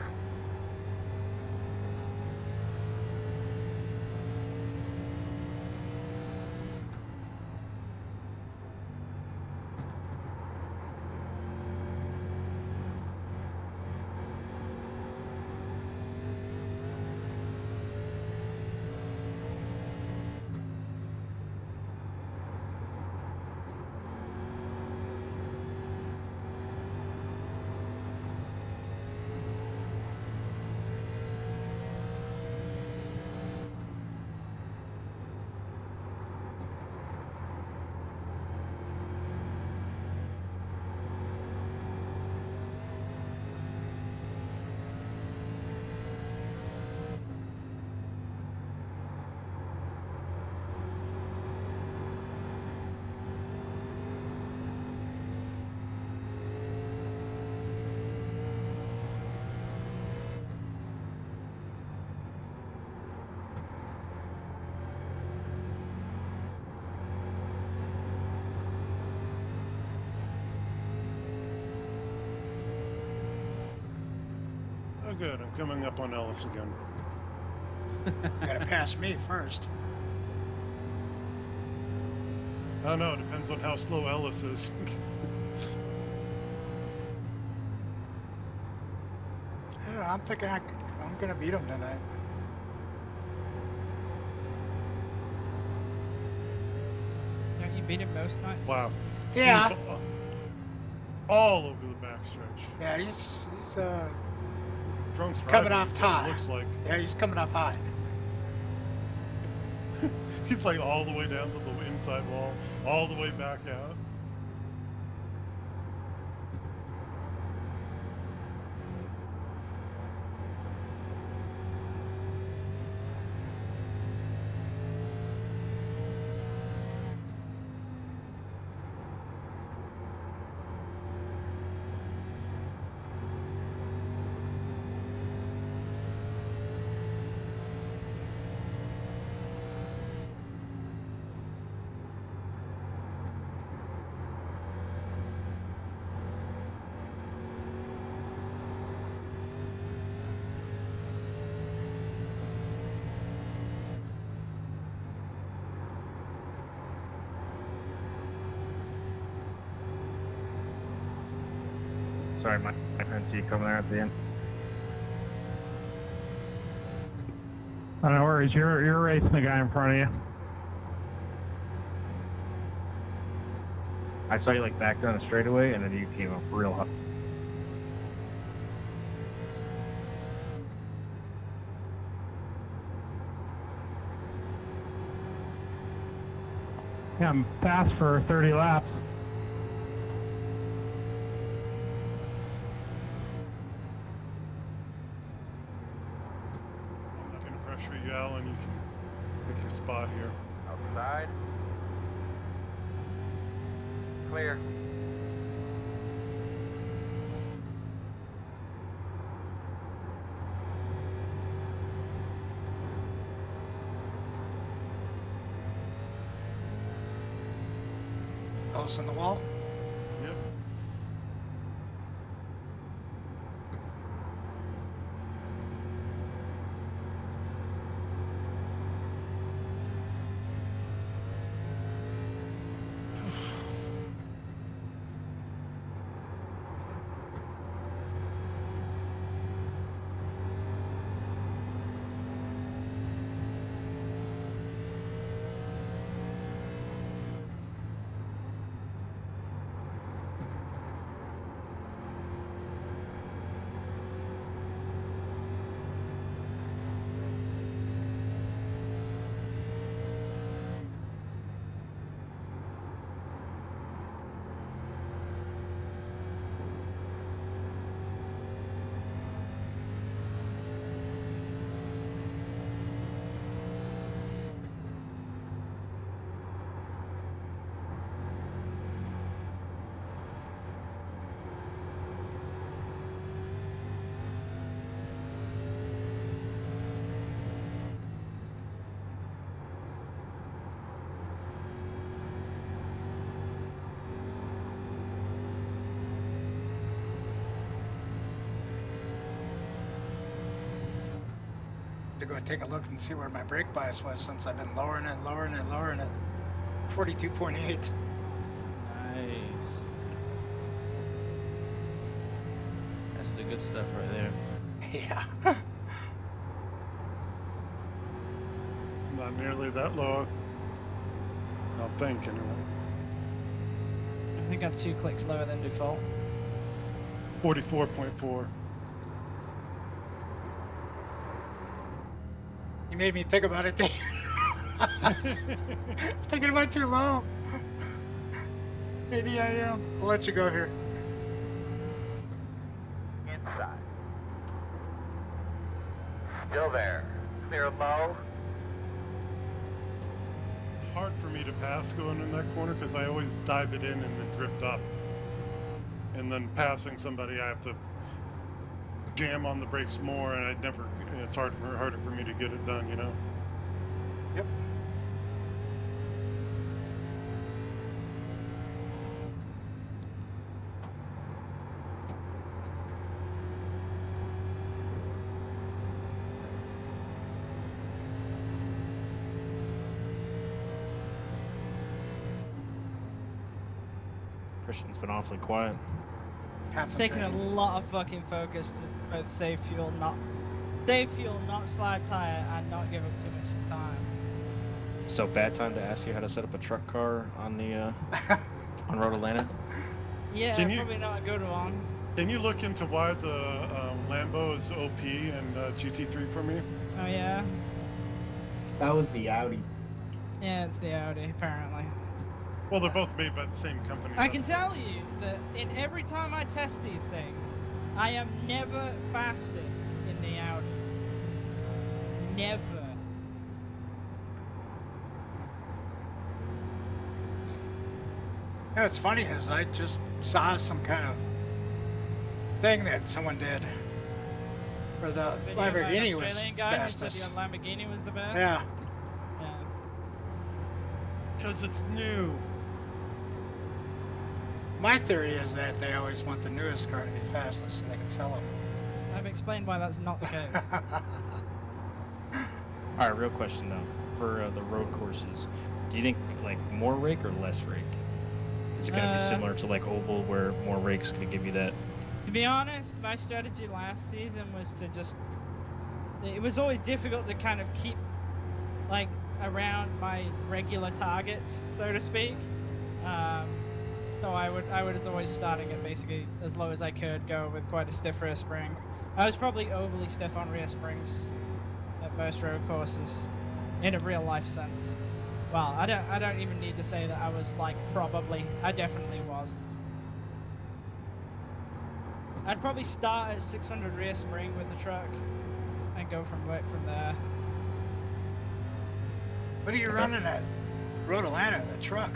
good. I'm coming up on Ellis again. You gotta pass me first. I don't know. It depends on how slow Ellis is. I don't know. I'm thinking I'm gonna beat him tonight. Don't you beat him most nights? Wow. Yeah. He's all over the backstretch. Yeah, he's Drunk he's driving coming off is what it hot. looks like. Yeah, he's coming off hot. He's like all the way down to the inside wall, all the way back out. Sorry, I couldn't see you coming there at the end. Oh, no worries. You're racing the guy in front of you. I saw you like back down the straightaway, and then you came up real hot. Yeah, I'm fast for 30 laps. I'm not going to pressure you, Alan. You can pick your spot here. Outside. Clear. Close in the wall. Yep. To go take a look and see where my brake bias was since I've been lowering it. 42.8. Nice. That's the good stuff right there. Yeah. Not nearly that low. I don't think, anyway. I think I'm 2 clicks lower than default. 44.4. You made me think about it, Dave. Thinking about too low. Maybe I am. I'll let you go here. Inside. Still there. Clear low. It's hard for me to pass going in that corner because I always dive it in and then drift up. And then passing somebody, I have to jam on the brakes more, and it's harder for me to get it done, you know? Yep. Christian's been awfully quiet. Taking a lot of fucking focus to both save fuel, not slide tire, and not give up too much time. So bad time to ask you how to set up a truck car on the on Road Atlanta. Yeah, Can you- probably not a good one. Can you look into why the Lambo is OP and GT3 for me? Oh yeah, That was the Audi. yeah, it's the Audi apparently. Well, they're both made by the same company. I can that's- tell you that in every time I test these things, I am never fastest in the Audi. Never. You know, what's funny is I just saw some kind of thing that someone did where the Video by an Lamborghini was Australian guy who fastest. said the Lamborghini was the best. Yeah. Yeah. Because it's new. My theory is that they always want the newest car to be fastest so they can sell them. I've explained why that's not the case. All right, real question though. For the road courses, do you think like more rake or less rake? Is it going to be similar to like oval where more rake's going to give you that? To be honest, my strategy last season was to just... It was always difficult to kind of keep, like, around my regular targets, so to speak. So I was always starting at basically as low as I could, go with quite a stiff rear spring. I was probably overly stiff on rear springs at most road courses, in a real life sense. Well, I don't even need to say that I was like probably. I definitely was. I'd probably start at 600 rear spring with the truck and go from there. What are you running at? Road Atlanta, the truck.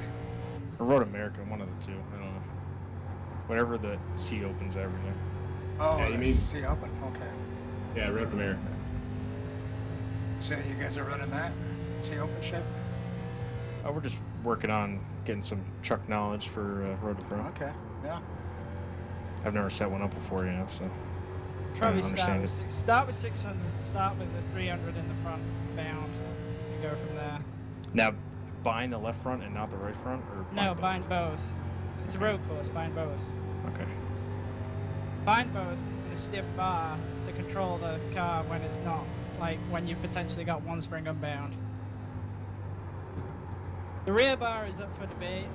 Or Road America, one of the two. I don't know. Whatever the sea opens everything. Oh, Yeah, you the mean- sea open. Okay. Yeah, Road America. So you guys are running that sea open shit? Oh, we're just working on getting some truck knowledge for Road to Pro. Okay. Yeah. I've never set one up before, you know, so trying Probably to understand it. start with 600, start with the 300 in the front bound, and go from there. Now, buying the left front and not the right front, or No, both? bind both. It's a road course, bind both. Okay. Bind both in a stiff bar to control the car when it's not, like when you've potentially got one spring unbound. The rear bar is up for debate.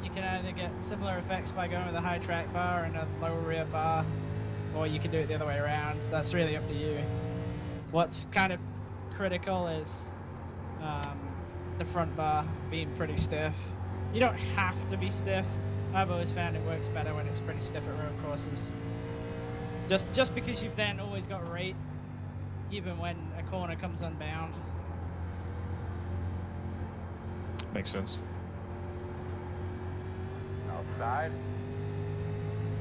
You can either get similar effects by going with a high track bar and a low rear bar, or you can do it the other way around. That's really up to you. What's kind of critical is the front bar being pretty stiff. You don't have to be stiff. I've always found it works better when it's pretty stiff at road courses. Just because you've then always got rate, even when a corner comes unbound. Makes sense. Outside.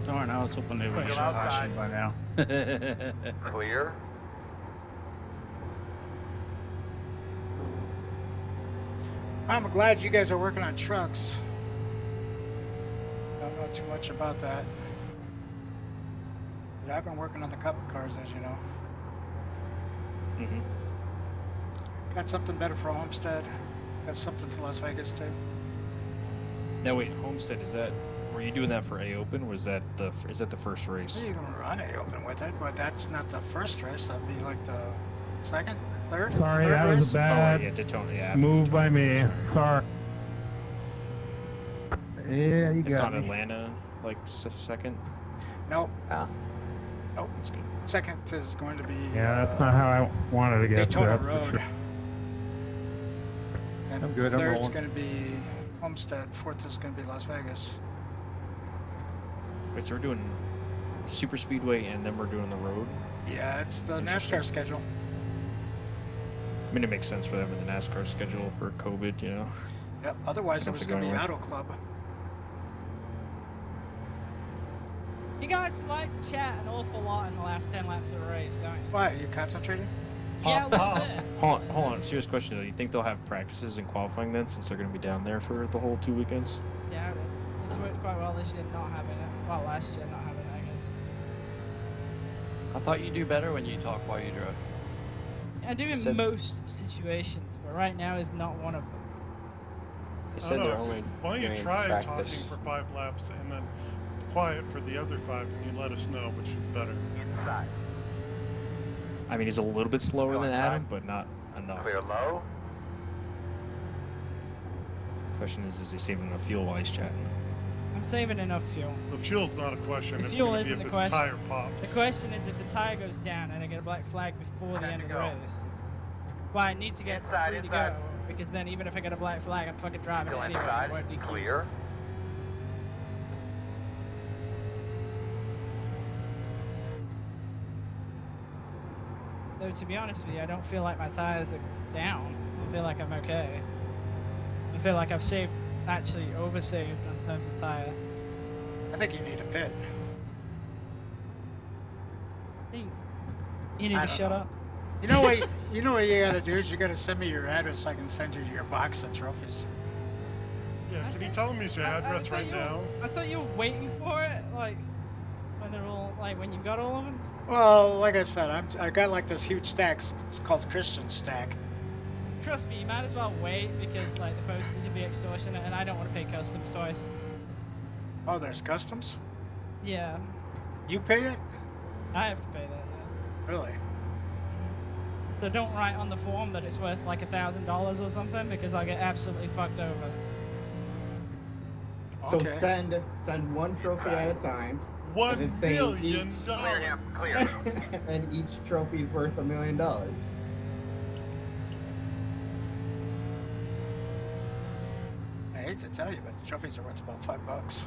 Darn, I was hoping they would Still have outside. flashing by now. Clear. I'm glad you guys are working on trucks. Don't know too much about that. But I've been working on the couple cars, as you know. Mm-hmm. Got something better for Homestead. Got something for Las Vegas too. Now wait, Homestead, were you doing that for A Open, or is that the first race? You can run A Open with it, but that's not the first race. That'd be like the second, third. Sorry, third that was race? a bad Oh yeah, Daytona, yeah. move by me. Sorry. Yeah, you It's got not me. Atlanta, like second. Nope. Ah. Nope. That's good. Second is going to be Yeah, that's not how I wanted to get Daytona to that. Road. And I'm good, I'm third's rolling. going to be Homestead. Fourth is going to be Las Vegas. Wait, so we're doing super speedway and then we're doing the road? Yeah, it's the Interesting. NASCAR schedule. I mean, it makes sense for them in the NASCAR schedule for COVID, you know? Yep. Otherwise, Don't it was have to going to go be anywhere. Auto Club. You guys like to chat an awful lot in the last 10 laps of the race, don't you? Why? Are you concentrating? Yeah, a little bit. Hold on. Serious question though. You think they'll have practices and qualifying then, since they're going to be down there for the whole 2 weekends? Yeah, it's worked quite well this year not having it. Well, last year not having it, I guess. I thought you do better when you talk while you drive. I do in Said- most situations, but right now is not one of them. He I said don't they're know. only Why don't you doing try practice. talking for 5 laps and then quiet for the other 5, and you let us know which is better. Inside. I mean, he's a little bit slower Go than inside. Adam, but not enough. Clear low. Question is he saving enough fuel while he's chatting? I'm saving enough fuel. The fuel's not a question. The It's fuel going to be isn't if the his question. tire pops. The question is if the tire goes down and I get a black flag before the Time end to of the go. race. But I need to get to Inside, 3 to inside. go, because then even if I get a black flag, I'm fucking driving Still it anyway. inside. I won't DQ. Clear. Though to be honest with you, I don't feel like my tires are down. I feel like I'm okay. I feel like I've saved, actually oversaved in terms of tire. I think you need a pit. I think you need I to don't shut know. up. You know what? You know what you gotta do is you gotta send me your address so I can send you your box of trophies. Yeah, can you tell him his address thought right you now? were, I thought you were waiting for it, like when they're all like when you've got all of them. Well, like I said, I got like this huge stack. It's called Christian stack. Trust me, you might as well wait because like the postage will be extortionate, and I don't want to pay customs twice. Oh, there's customs. Yeah, You pay it? I have to pay that. Yeah. Really? So don't write on the form that it's worth like $1,000 or something because I'll get absolutely fucked over. So Okay. send one trophy at a time. $1 it's saying million. Clear him. Clear. And each trophy's worth $1 million. I hate to tell you, but the trophies are worth about $5.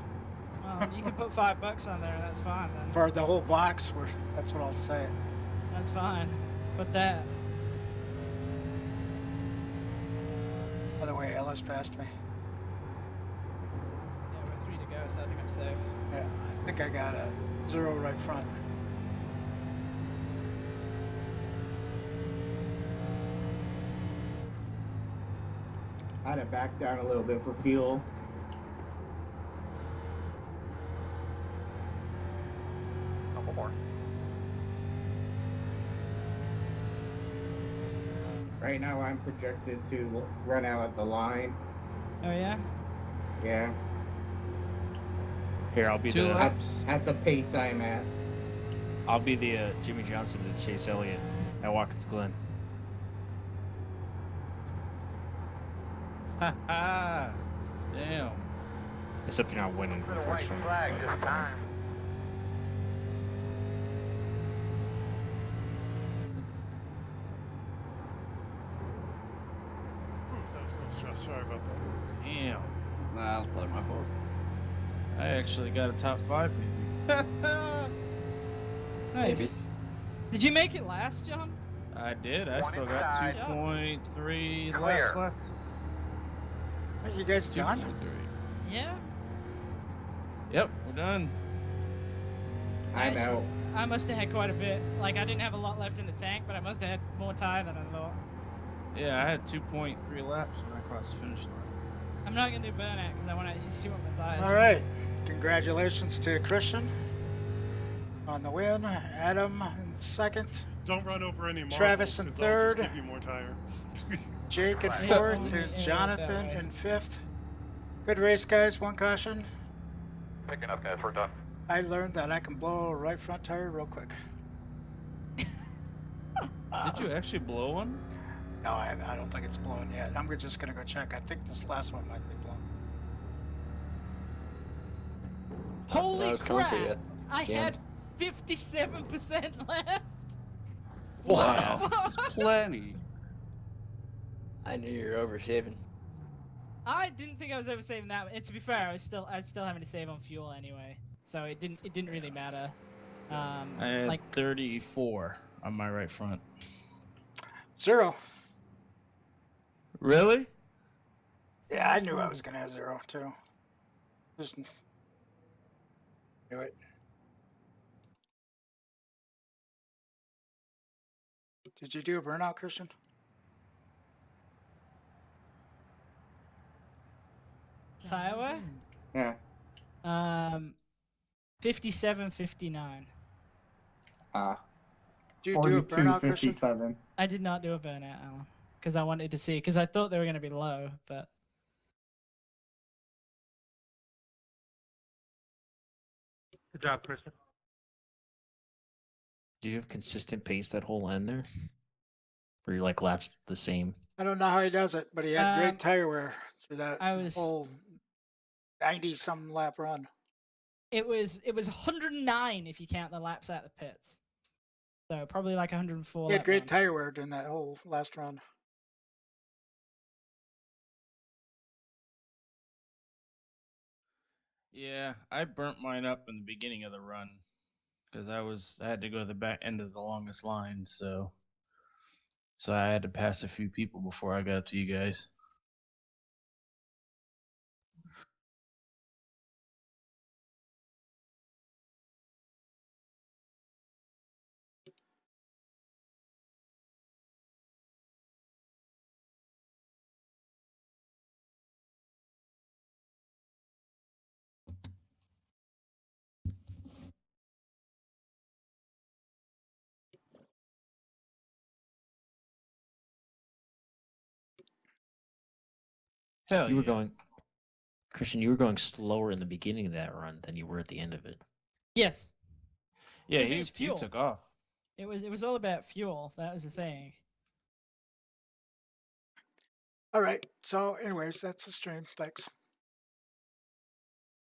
Well, you can put $5 on there, and that's fine then. For the whole box, that's what I'll say. That's fine. Put that. By the way, Ellis passed me. Yeah, we're 3 to go, so I think I'm safe. Yeah, I think I got a 0 right front. I'd have backed down a little bit for fuel. Couple more. Right now I'm projected to run out at the line. Oh yeah? Yeah. Here, I'll be 2 the laps. At the pace I'm at. I'll be the Jimmy Johnson to Chase Elliott at Watkins Glen. Ha ha! Damn. Except you're not winning For the the white first one. flag but this that's all right. time. That was no stress. Sorry about that. Damn. Nah, that's my fault. I actually got a top 5 maybe. Nice. Maybe. Did you make it last, John? I did. I One still got inside. 2.3 Clear. laps left. Are you guys done? 2.3. Yeah. Yep, we're done. I'm out. I must have had quite a bit. Like, I didn't have a lot left in the tank, but I must have had more tire than I thought. Yeah, I had 2.3 laps when I crossed the finish line. I'm not going to do burnout because I want to actually see what my tires All right. Congratulations to Christian on the win. Adam in second. Don't run over any marbles. Travis in 'cause I'll just third. give you more tire. Jake in Right. fourth. Yeah, And yeah, Jonathan that way. in fifth. Good race, guys. One caution. Picking up, guys. We're done. I learned that I can blow a right front tire real quick. Did you actually blow one? No, I don't think it's blown yet. I'm just going to go check. I think this last one might be blown. Holy I was coming for crap! you. I Again. had 57% left! Wow. There's plenty. I knew you were overshaving. I didn't think I was ever saving that. And to be fair, I was still having to save on fuel anyway, so it didn't really matter. I had Like 34 on my right front. 0. Really? Yeah, I knew I was going to have 0 too. Just knew it. Did you do a burnout, Christian? tire wear? Yeah. 57.59. Did you do a burnout, Christian? 42.57. I did not do a burnout, Alan, because I wanted to see, because I thought they were going to be low, but Good job, Christian. Do you have consistent pace that whole end there? Or your like laps the same? I don't know how he does it, but he had great Um, tire wear through that I was- whole 90-some lap run. It was 109 if you count the laps at the pits. So probably like 104. He had lap great run. tire wear during that whole last run. Yeah, I burnt mine up in the beginning of the run because I had to go to the back end of the longest line, so I had to pass a few people before I got up to you guys. Hell You were yeah. going, Christian. You were going slower in the beginning of that run than you were at the end of it. Yes. Yeah, Because it he was fuel. took off. It was all about fuel. That was the thing. All right. So, anyways, that's the stream. Thanks.